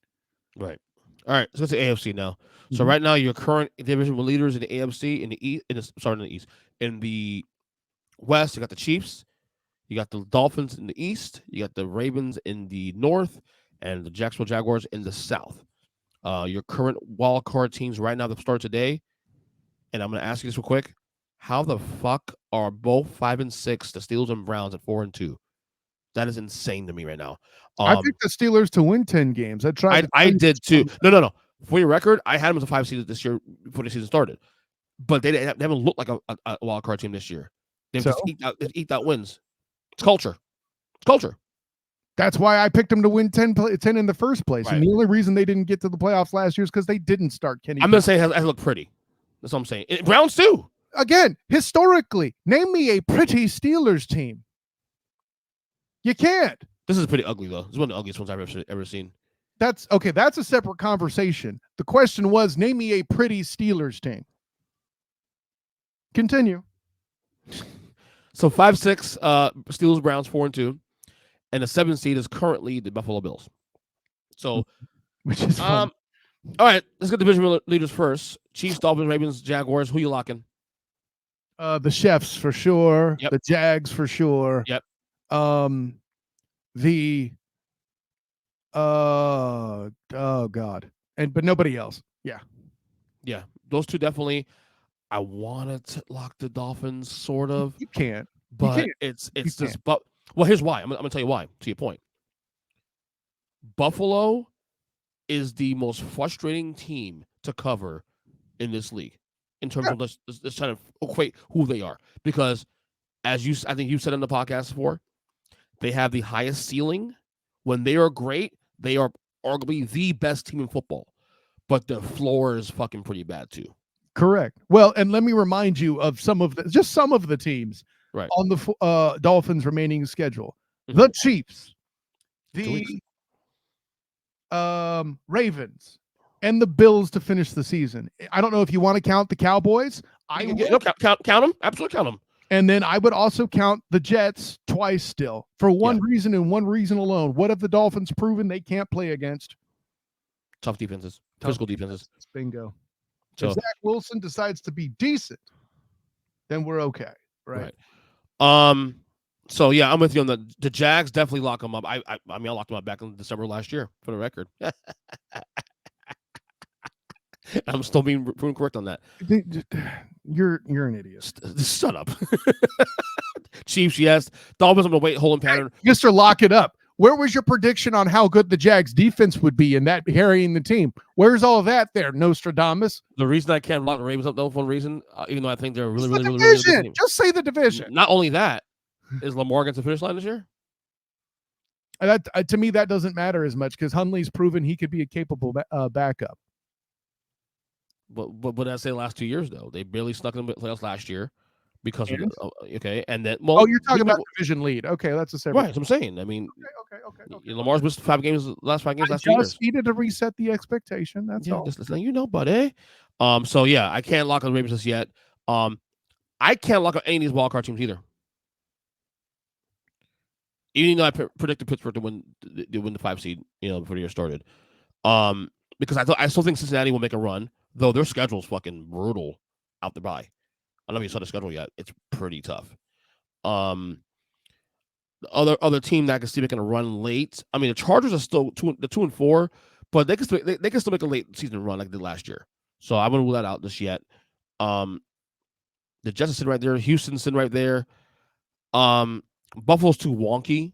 Right. All right. So let's say AFC now. So right now, your current division leaders in the AFC, in the East, in the West, you got the Chiefs, you got the Dolphins in the East, you got the Ravens in the North, and the Jacksonville Jaguars in the South. Your current wild card teams right now that start today, and I'm going to ask you this real quick. How the fuck are both 5 and 6, the Steelers and Browns, at 4 and 2? That is insane to me right now. I picked the Steelers to win 10 games. I did too. No. For your record, I had them as a 5 seed this year before the season started, but they haven't looked like a wild card team this year. They've just eked out wins. It's culture. That's why I picked them to win 10 in the first place. Right. And the only reason they didn't get to the playoffs last year is because they didn't start Kenny. I'm going to say it has looked pretty. That's what I'm saying. Browns too. Again, historically, name me a pretty Steelers team. You can't. This is pretty ugly, though. It's one of the ugliest ones I've ever seen. That's okay. That's a separate conversation. The question was, name me a pretty Steelers team. Continue. So 5-6, Steelers, Browns 4 and 2, and the 7th seed is currently the Buffalo Bills. So, which is fun. All right, let's get division leaders first. Chiefs, Dolphins, Ravens, Jaguars. Who you locking? The Chefs for sure. Yep. The Jags for sure. Yep. Oh God. But nobody else. Yeah. Yeah. Those two definitely. I wanted to lock the Dolphins, sort of. You can't. But it's just. But well, here's why. I'm gonna tell you why. To your point, Buffalo is the most frustrating team to cover in this league in terms of let's trying to equate who they are, because I think you said on the podcast before, They have the highest ceiling. When they are great, they are arguably the best team in football. But the floor is fucking pretty bad too. Correct. Well, and let me remind you of some of the teams Right. on the Dolphins' remaining schedule. Mm-hmm. The Chiefs, the Ravens, and the Bills to finish the season. I don't know if you want to count the Cowboys. Count them. Absolutely count them. And then I would also count the Jets twice still for one reason and one reason alone. What have the Dolphins proven they can't play against? Tough defenses. Physical defenses. Bingo. So, if Zach Wilson decides to be decent, then we're okay, right? So yeah, I'm with you on the Jags. Definitely lock them up. I mean, I locked them up back in December last year, for the record. I'm still being proven correct on that. You're an idiot. Shut up. Chiefs, yes. Dolphins on the wait holding pattern. Mr. Lock it up. Where was your prediction on how good the Jags defense would be in that carrying the team? Where's all of that there, Nostradamus? The reason I can't lock the Ravens up, though, for one reason, even though I think they're really good team. Just say the division. Not only that, is Lamar against the finish line this year? That to me, that doesn't matter as much because Hundley's proven he could be a capable backup. But what did I say the last 2 years, though? They barely snuck in the playoffs last year. Because of and then you're talking about division lead. Okay, that's a separate. Right, that's what I'm saying. I mean, okay. Lamar's missed 5 games, last 2 years. Just needed to reset the expectation. That's all. Just letting you know, buddy. So yeah, I can't lock on the Ravens just yet. I can't lock on any of these wildcard teams either. Even though I predicted Pittsburgh to win the 5 seed, before the year started. Because I still think Cincinnati will make a run, though their schedule is fucking brutal out the bye. I don't know if you saw the schedule yet. It's pretty tough. The other team that I can see making a run late. I mean, the Chargers are still 2-4, but they can still make a late season run like they did last year. So I wouldn't rule that out just yet. The Jets are sitting right there. Houston's sitting right there. Buffalo's too wonky.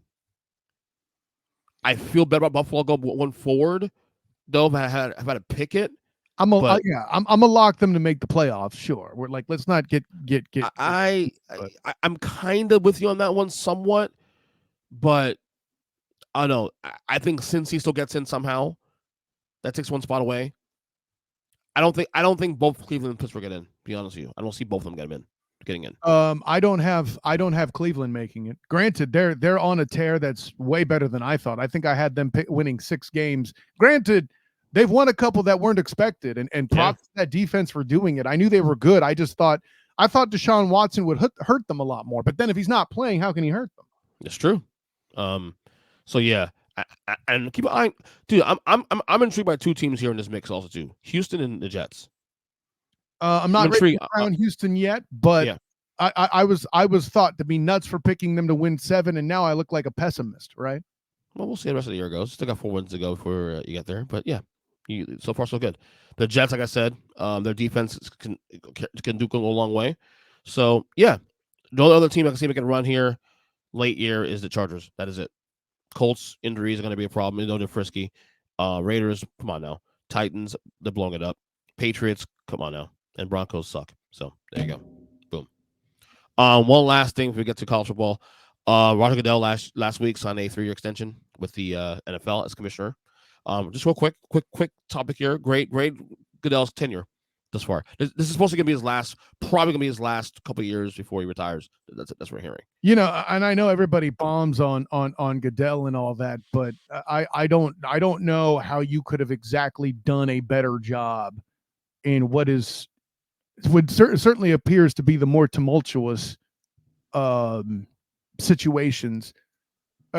I feel better about Buffalo going forward, though. If I had to pick it. I'm gonna lock them to make the playoffs. Sure, we're like, let's not get. I'm kind of with you on that one somewhat, but I don't know. I think Cincy still gets in somehow. That takes one spot away. I don't think both Cleveland and Pittsburgh get in. To be honest with you, I don't see both of them getting in. I don't have Cleveland making it. Granted, they're on a tear that's way better than I thought. I think I had them winning 6 games. Granted. They've won a couple that weren't expected, and props to that defense for doing it. I knew they were good. I thought Deshaun Watson would hurt them a lot more. But then if he's not playing, how can he hurt them? It's true. So yeah, and keep an eye, dude. I'm intrigued by 2 teams here in this mix also too: Houston and the Jets. I'm not ready to crown Houston yet, but I was thought to be nuts for picking them to win 7, and now I look like a pessimist, right? Well, we'll see how the rest of the year goes. Still got 4 wins to go before you get there, but yeah. So far, so good. The Jets, like I said, their defense can go a long way. So, yeah. The only other team I can see making a run here late year is the Chargers. That is it. Colts injuries are going to be a problem. They're frisky. Raiders, come on now. Titans, they're blowing it up. Patriots, come on now. And Broncos suck. So, there you go. Boom. One last thing before we get to college football. Roger Goodell last week signed a 3-year extension with the NFL as commissioner. Just real quick topic here. Great Goodell's tenure thus far. This is supposed to be his last, probably gonna be his last couple of years before he retires. That's what we're hearing. And I know everybody bombs on Goodell and all that, but I don't know how you could have exactly done a better job in what certainly appears to be the more tumultuous situations.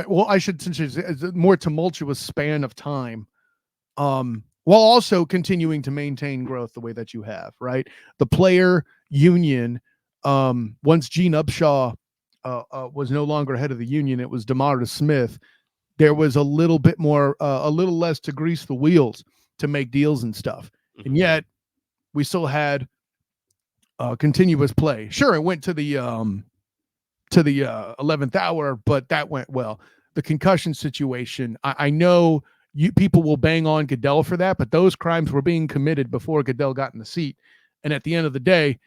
Well, I should say a more tumultuous span of time, while also continuing to maintain growth the way that you have, right? The player union, once Gene Upshaw was no longer head of the union, it was DeMar Smith. There was a little bit more, a little less to grease the wheels to make deals and stuff. Mm-hmm. And yet we still had continuous play. Sure, it went to the 11th hour, but that went well. The concussion situation, I know people will bang on Goodell for that, but those crimes were being committed before Goodell got in the seat. And at the end of the day,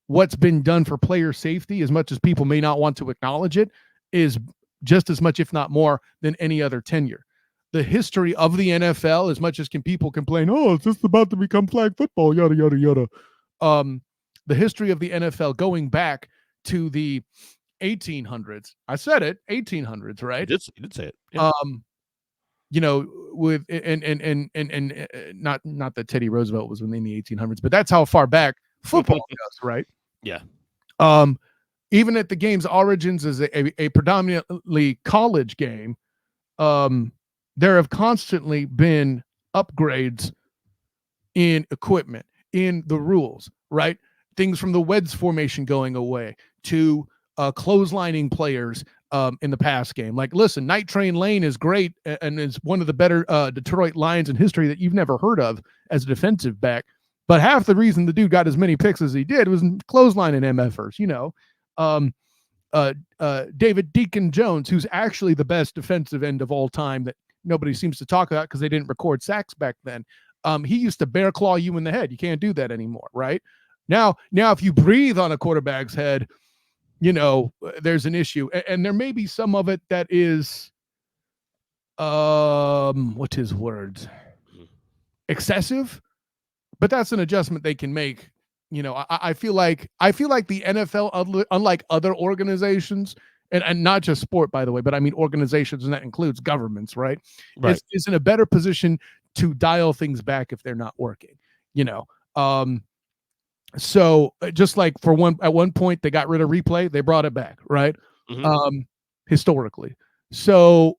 what's been done for player safety, as much as people may not want to acknowledge it, is just as much, if not more, than any other tenure. The history of the NFL, as much as people complain, oh, it's just about to become flag football, yada, yada, yada. The history of the NFL going back to the 1800s. I said it, 1800s, right? You did say it. Yeah. With and not that Teddy Roosevelt was in the 1800s, but that's how far back football goes, right? Yeah. Even at the game's origins as a predominantly college game, there have constantly been upgrades in equipment, in the rules, right? Things from the Weds formation going away to clotheslining players in the pass game. Like, listen, Night Train Lane is great and is one of the better Detroit Lions in history that you've never heard of as a defensive back. But half the reason the dude got as many picks as he did was clotheslining MFers, David Deacon Jones, who's actually the best defensive end of all time that nobody seems to talk about because they didn't record sacks back then. He used to bear claw you in the head. You can't do that anymore, right? Now, if you breathe on a quarterback's head, there's an issue. And there may be some of it that is, what's his words? Excessive, but that's an adjustment they can make. I feel like the NFL, unlike other organizations, and not just sport, by the way, but I mean organizations, and that includes governments, right? Is in a better position to dial things back if they're not working, So just like at one point they got rid of replay, they brought it back, right? Mm-hmm. Historically. So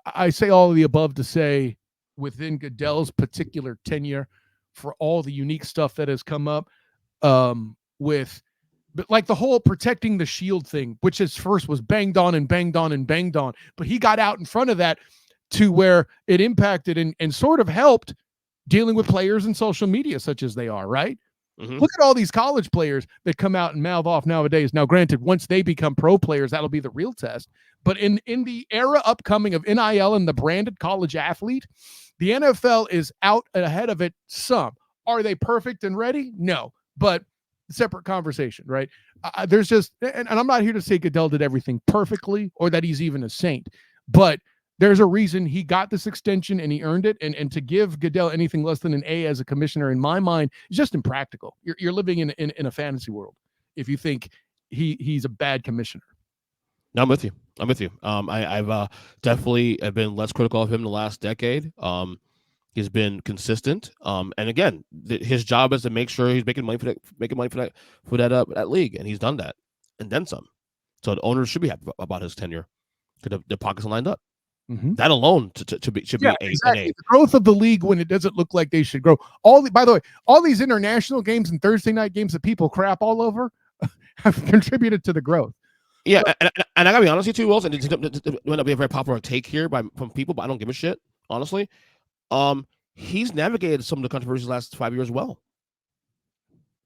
I say all of the above to say within Goodell's particular tenure, for all the unique stuff that has come up but like the whole protecting the shield thing, which at first was banged on, but he got out in front of that to where it impacted and sort of helped dealing with players and social media such as they are, right? Mm-hmm. Look at all these college players that come out and mouth off nowadays. Now, granted, once they become pro players, that'll be the real test. But in the era upcoming of NIL and the branded college athlete, the NFL is out ahead of it some. Are they perfect and ready? No, but separate conversation, right? There's just, and I'm not here to say Goodell did everything perfectly or that he's even a saint, but there's a reason he got this extension and he earned it. And to give Goodell anything less than an A as a commissioner, in my mind, is just impractical. You're living in a fantasy world if you think he's a bad commissioner. No, I'm with you. I've definitely been less critical of him in the last decade. He's been consistent. And again, his job is to make sure he's making money for that league, and he's done that and then some. So the owners should be happy about his tenure because the pockets are lined up. Mm-hmm. That alone should be exactly. The growth of the league when it doesn't look like they should grow. By the way, all these international games and Thursday night games that people crap all over have contributed to the growth. Yeah, and I gotta be honest with you too, Wilson. It might not be a very popular take here from people, but I don't give a shit, honestly. He's navigated some of the controversies the last 5 years well.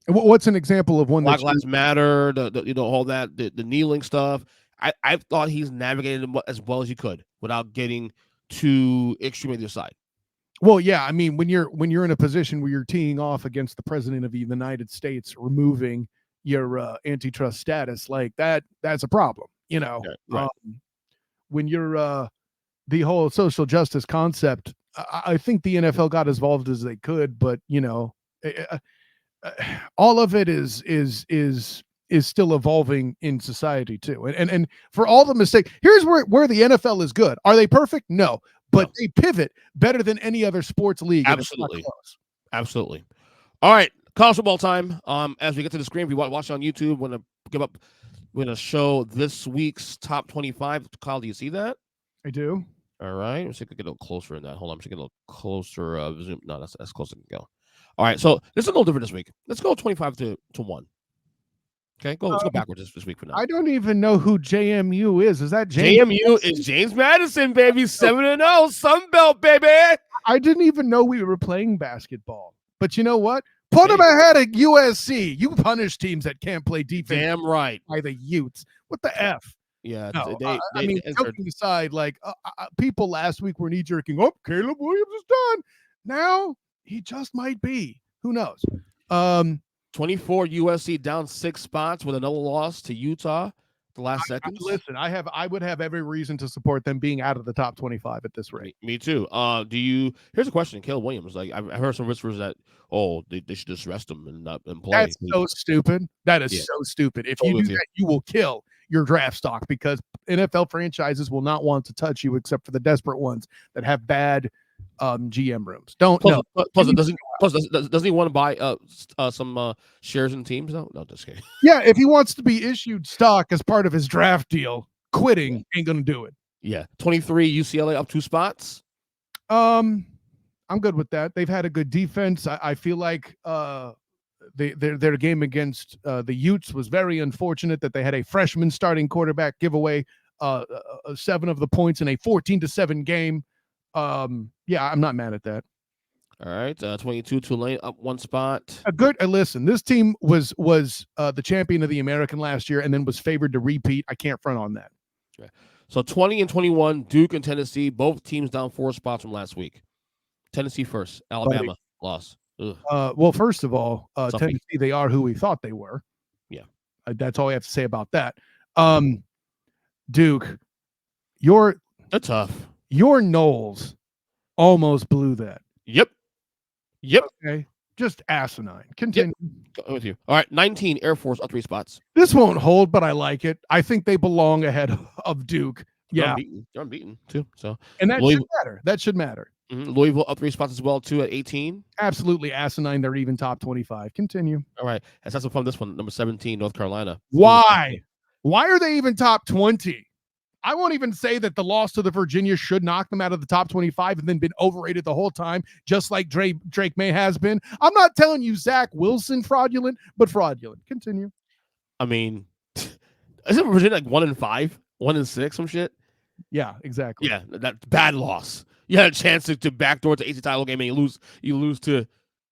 What's an example of one? Black Lives Matter, all that, the kneeling stuff. I thought he's navigated as well as you could without getting too extreme on the other side. Well, yeah, I mean, when you're in a position where you're teeing off against the president of the United States, removing your antitrust status, like that's a problem, Yeah, right. When you're the whole social justice concept, I think the NFL got as involved as they could, but all of it is still evolving in society too. And for all the mistakes, here's where the NFL is good. Are they perfect? No, but they pivot better than any other sports league. Absolutely. All right, college football time. As we get to the screen, if you watch on YouTube, we're gonna show this week's top 25. Kyle, do you see that? I do. All right, let's see if we can get a little closer in that. Hold on, I'm just get a little closer. Zoom. No, that's as close as I can go. All right, so this is a little different this week. Let's go 25 to 1. Okay, let's go backwards this week for now. I don't even know who JMU is. Is that JMU? Is James Madison, baby. 7-0, Sun Belt, baby. I didn't even know we were playing basketball. But you know what? Put them ahead of USC. You punish teams that can't play defense. Damn right. By the Utes. What the F? Yeah. No, I mean, joking aside, like people last week were knee-jerking, oh, Caleb Williams is done. Now he just might be. Who knows? 24 USC down 6 spots with another loss to Utah. the last seconds. Listen, I would have every reason to support them being out of the top 25 at this rate. Me too. Here's a question, Caleb Williams. Like, I've heard some whispers that they should just rest him and not play. That's so stupid. That is so stupid. If you do that, you will kill your draft stock, because NFL franchises will not want to touch you except for the desperate ones that have bad GM rooms. Doesn't he want to buy some shares in teams? No, just kidding. Yeah, if he wants to be issued stock as part of his draft deal, quitting ain't gonna do it. Yeah, 23 UCLA up 2 spots. I'm good with that. They've had a good defense. I feel like their game against the Utes was very unfortunate, that they had a freshman starting quarterback give away 7 of the points in a 14-7 game. Yeah, I'm not mad at that. All right, 22 Tulane up 1 spot. Listen, this team was the champion of the American last year and then was favored to repeat. I can't front on that. Okay. So 20 and 21, Duke and Tennessee, both teams down 4 spots from last week. Tennessee first, Alabama loss. Well, first of all, Tennessee, they are who we thought they were. Yeah, that's all I have to say about that. Duke, that's tough. Your Knowles almost blew that. Yep. Okay, just asinine. Continue. Yep. With you. All right, 19 Air Force up 3 spots. This won't hold, but I like it. I think they belong ahead of Duke. Yeah, they're unbeaten too. So, and that should matter. Mm-hmm. Louisville up 3 spots as well too at 18. Absolutely asinine. They're even top 25. Continue. All right, let's have some fun. This one, number 17, North Carolina. Why are they even top 20? I won't even say that the loss to the Virginia should knock them out of the top 25 and then been overrated the whole time, just like Drake May has been. I'm not telling you Zach Wilson fraudulent, but fraudulent. Continue. I mean, isn't Virginia like 1-5, 1-6, some shit? Yeah, exactly. Yeah, that bad loss. You had a chance to backdoor to AC title game and you lose to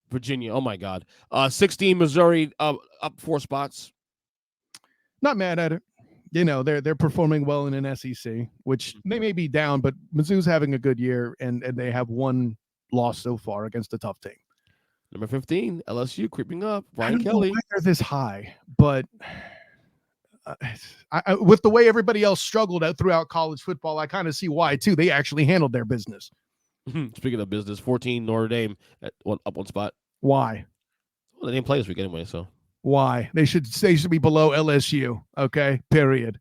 Virginia. Oh my God. 16 Missouri up 4 spots. Not mad at it. You know, they're performing well in an SEC, which they may be down, but Mizzou's having a good year, and they have 1 loss so far against a tough team. Number 15, LSU creeping up. Brian Kelly. Know why they're this high, but with the way everybody else struggled throughout college football, I kind of see why too. They actually handled their business. Speaking of business, 14 Notre Dame up 1 spot. Why? Well, they didn't play this week anyway, so. Why? They should be below LSU. Okay. Period.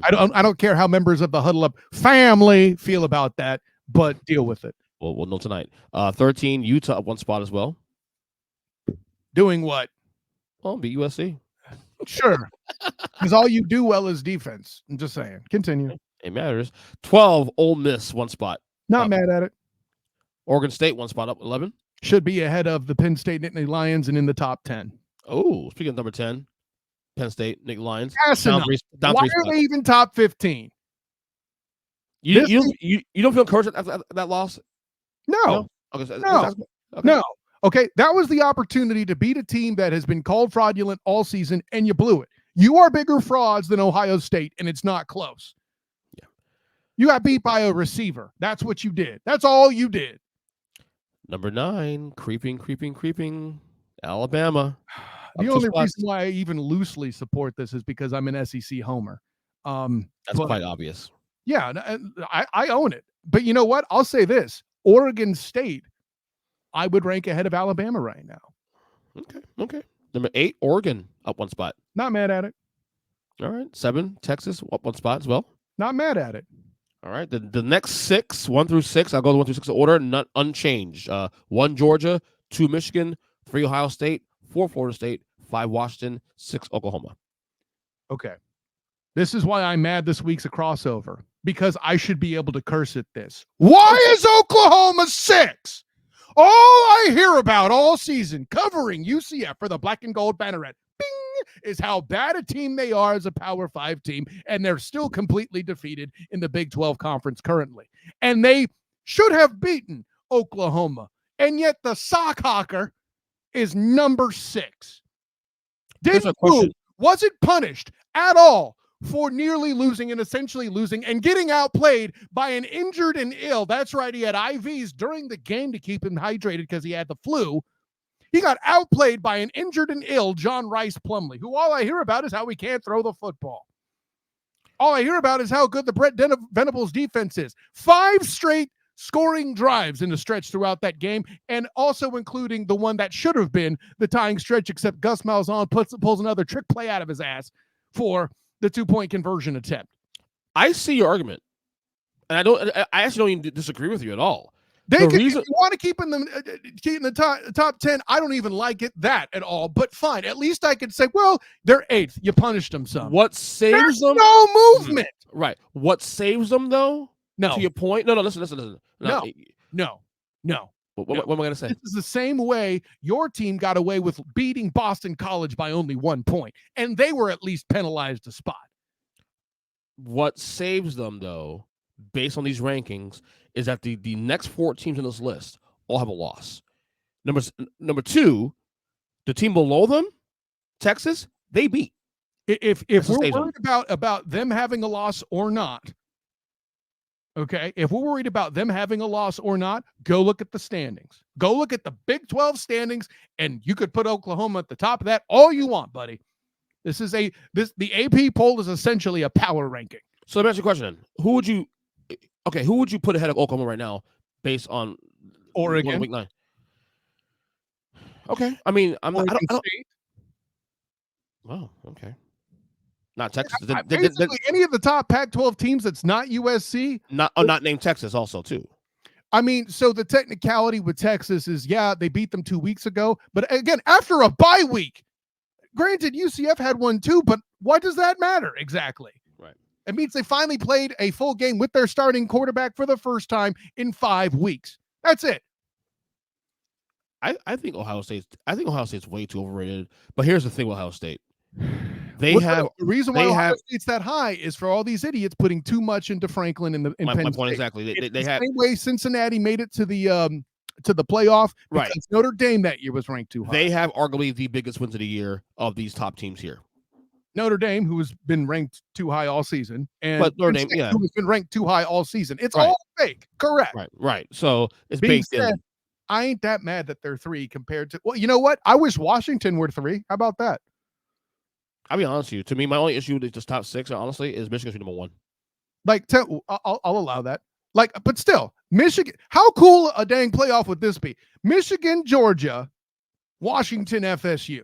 I don't care how members of the Huddle Up family feel about that, but deal with it. Well, we'll know tonight. 13 Utah up 1 spot as well. Doing what? Well, beat USC. Sure. Because all you do well is defense. I'm just saying. Continue. It matters. 12 Ole Miss 1 spot. Not mad at it. Oregon State 1 spot up 11. Should be ahead of the Penn State Nittany Lions and in the top 10. Oh, speaking of number 10, Penn State, Nick Lions. Down Why are they even top 15? You don't feel encouraged after that loss? No. Okay, no. Okay, that was the opportunity to beat a team that has been called fraudulent all season, and you blew it. You are bigger frauds than Ohio State, and it's not close. Yeah. You got beat by a receiver. That's what you did. That's all you did. Number 9, creeping. Alabama. The only reason why I even loosely support this is because I'm an SEC homer. That's quite obvious. Yeah, I own it. But you know what? I'll say this. Oregon State, I would rank ahead of Alabama right now. Okay. Number 8, Oregon up 1 spot. Not mad at it. All right. 7, Texas up 1 spot as well. Not mad at it. All right. The next 6, 1 through 6, I'll go to 1 through 6 order, not unchanged. 1 Georgia, 2 Michigan, 3 Ohio State, 4 Florida State, 5 Washington, 6 Oklahoma. Okay. This is why I'm mad this week's a crossover, because I should be able to curse at this. Why is Oklahoma 6? All I hear about all season covering UCF for the black and gold banneret, bing, is how bad a team they are as a Power 5 team, and they're still completely defeated in the Big 12 conference currently. And they should have beaten Oklahoma, and yet the sock hawker is number 6. Wasn't punished at all for nearly losing and essentially losing and getting outplayed by an injured and ill. That's right. He had IVs during the game to keep him hydrated because he had the flu. He got outplayed by an injured and ill John Rice Plumlee, who all I hear about is how he can't throw the football. All I hear about is how good the Brett Venables defense is. 5 straight scoring drives in the stretch throughout that game, and also including the one that should have been the tying stretch, except Gus Malzahn pulls another trick play out of his ass for the 2-point conversion attempt. I see your argument, and I actually don't even disagree with you at all. If you want to keep in the top 10, I don't even like it that at all. But fine, at least I could say, well, they're 8th. You punished them some. What saves them? No movement. Right. What saves them though? No. To your point. No. Listen. No. What am I going to say? This is the same way your team got away with beating Boston College by only 1 point, and they were at least penalized a spot. What saves them though, based on these rankings, is that the next 4 teams in this list all have a loss. Number 2, the team below them, Texas, they beat. If we're worried about them having a loss or not, okay, if we're worried about them having a loss or not, go look at the standings. Go look at the Big 12 standings, and you could put Oklahoma at the top of that all you want, buddy. The AP poll is essentially a power ranking. So let me ask you a question. Who would you put ahead of Oklahoma right now based on Oregon? Week 9? Okay. I mean, I don't. Oh, okay. Not Texas. Basically, any of the top Pac-12 teams that's not USC. Not named Texas also, too. I mean, so the technicality with Texas is, they beat them 2 weeks ago. But again, after a bye week, granted, UCF had one too, but what does that matter exactly? Right. It means they finally played a full game with their starting quarterback for the first time in 5 weeks. That's it. I think Ohio State's way too overrated. But here's the thing with Ohio State. The reason why Ohio State's that high is for all these idiots putting too much into Franklin and Penn State. Point exactly. They had the same way Cincinnati made it to the playoff because Notre Dame that year was ranked too high. They have arguably the biggest wins of the year of these top teams here. Notre Dame, who has been ranked too high all season, and Notre Dame, who has been ranked too high all season. It's all fake. Correct. Right. So it's baked in. I ain't that mad that they're 3 compared to. Well, you know what? I wish Washington were 3. How about that? I'll be honest with you. To me, my only issue with this top 6, honestly, is Michigan should be number 1. Like, I'll allow that. Like, but still, Michigan. How cool a dang playoff would this be? Michigan, Georgia, Washington, FSU.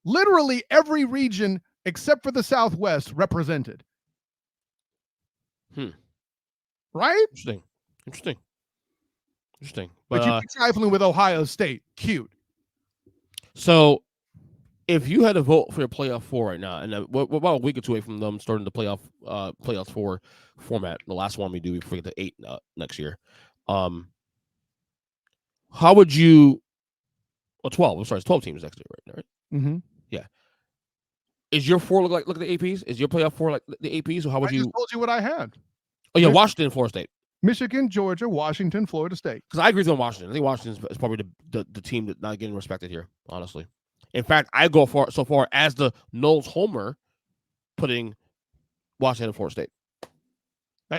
Literally every region except for the Southwest represented. Right? Interesting. But you're trifling with Ohio State. Cute. So, if you had to vote for your playoff 4 right now, and we're about a week or 2 away from them starting the playoffs 4 format, the last one we do before we get to 8 next year, how would you? Well, 12. I'm sorry, it's 12 teams next year, right? Mm-hmm. Yeah. Is your 4 look at the APs? Is your playoff 4 like the APs, or how would you? I just told you what I had. Oh yeah, Washington, Florida State. Michigan, Georgia, Washington, Florida State. Because I agree with Washington. I think Washington is probably the team that's not getting respected here, honestly. In fact, I go so far as the Knowles homer, putting Washington and Florida State.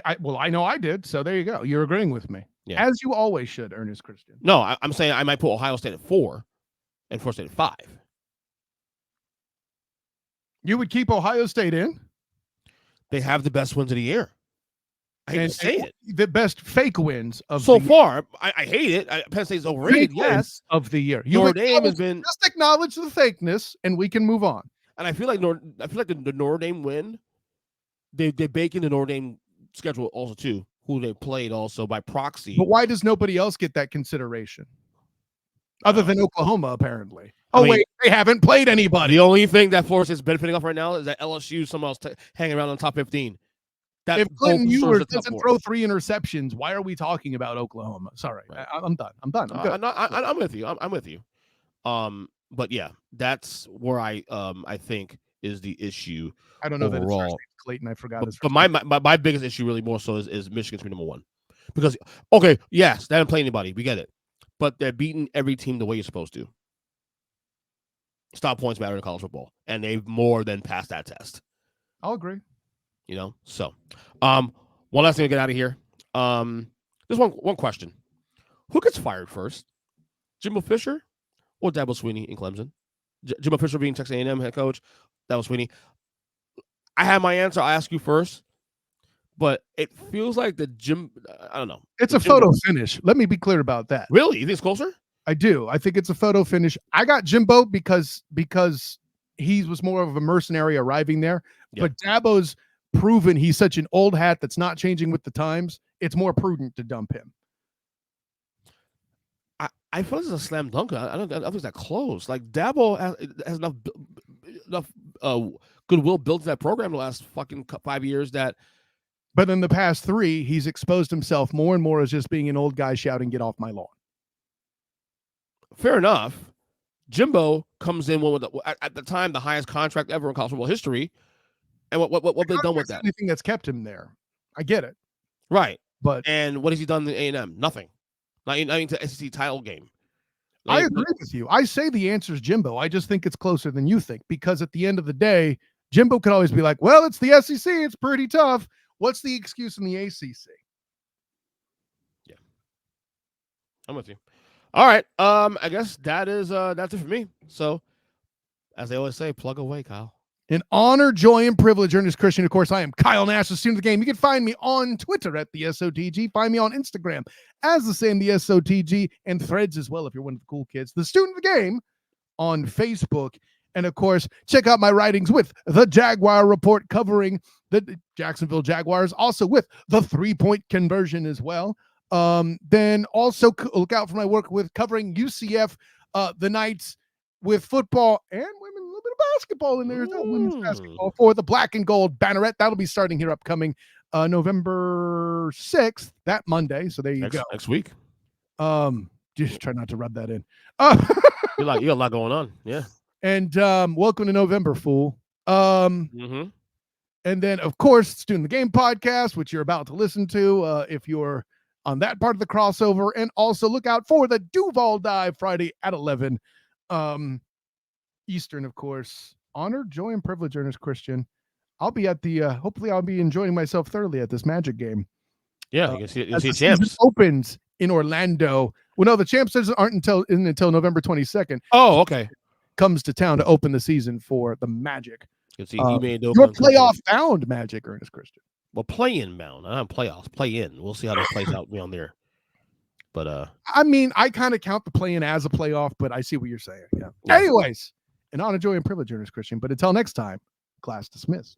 I know I did. So there you go. You're agreeing with me, as you always should, Ernest Christian. No, I'm saying I might put Ohio State at 4 and Florida State at 5. You would keep Ohio State in? They have the best wins of the year. I hate to say it. The best fake wins of so far. I hate it. Penn State's overrated. Yes, of the year. Notre Dame has been just acknowledge the fakeness, and we can move on. And I feel like the Notre Dame win. They bake in the Notre Dame schedule also too, who they played also by proxy. But why does nobody else get that consideration? Other than Oklahoma, apparently. Wait, they haven't played anybody. The only thing that Florida is benefiting off right now is that LSU somehow hanging around on the top 15. If Clinton Ewers doesn't throw 3 interceptions, why are we talking about Oklahoma? Sorry, right. I'm done. I'm done. I'm with you. I'm with you. But yeah, that's where I think is the issue. I don't know overall. That it's Clayton. I forgot his. But my biggest issue really more so is Michigan's number 1, because yes, they haven't played anybody. We get it, but they're beating every team the way you're supposed to. Stop points matter in college football, and they've more than passed that test. I'll agree. So one last thing to get out of here. There's one question. Who gets fired first? Jimbo Fisher or Dabo Sweeney in Clemson? Jimbo Fisher being Texas A&M head coach, Dabo Sweeney. I have my answer. I'll ask you first. But it feels like the Jim. I don't know. It's a photo finish. Let me be clear about that. Really? You think it's closer? I do. I think it's a photo finish. I got Jimbo because he was more of a mercenary arriving there. Yeah. But Dabo's proven he's such an old hat that's not changing with the times. It's more prudent to dump him. I feel like it's a slam dunk. I don't think it's that close. Like Dabo has enough goodwill built to that program the last fucking 5 years that. But in the past 3, he's exposed himself more and more as just being an old guy shouting, "Get off my lawn." Fair enough. Jimbo comes in with at the time the highest contract ever in college football history, and what they've done with that? Anything that's kept him there. I get it, right? But and what has he done in A&M? Nothing. Not even to SEC title game. I agree with you. I say the answer is Jimbo. I just think it's closer than you think because at the end of the day, Jimbo could always be like, "Well, it's the SEC. It's pretty tough." What's the excuse in the ACC? Yeah, I'm with you. All right. I guess that's it for me. So, as they always say, plug away, Kyle. In honor, joy, and privilege, Earnest Christian. Of course, I am Kyle Nash, the student of the game. You can find me on Twitter at the SOTG. Find me on Instagram as the same, the SOTG, and Threads as well if you're one of the cool kids. The student of the game on Facebook. And of course, check out my writings with the Jaguar Report covering the Jacksonville Jaguars, also with the 3-point conversion as well. Then also look out for my work with covering UCF, the Knights with football and women, a little bit of basketball in there as well. Women's basketball for the Black and Gold Banneret. That'll be starting here upcoming November 6th, that Monday. So there you go. Next week. Just try not to rub that in. You got a lot going on. Yeah. And welcome to November, fool. And then, of course, Student of the Game podcast, which you're about to listen to if you're on that part of the crossover. And also look out for the Duval Dive Friday at 11 Eastern, of course. Honor, joy, and privilege, Earnest Christian. I'll be at the hopefully I'll be enjoying myself thoroughly at this Magic game. Yeah, you can see champs. Opens in Orlando. Well, no, the champs aren't until November 22nd. Oh, okay. Comes to town to open the season for the Magic. You can see your playoff bound Magic, Earnest Christian. Well, play-in bound, not playoffs. Play-in. We'll see how that plays out on there. But I mean, I kind of count the play-in as a playoff, but I see what you're saying. Yeah. Anyways, an honor, joy, and privilege, Earnest Christian. But until next time, class dismissed.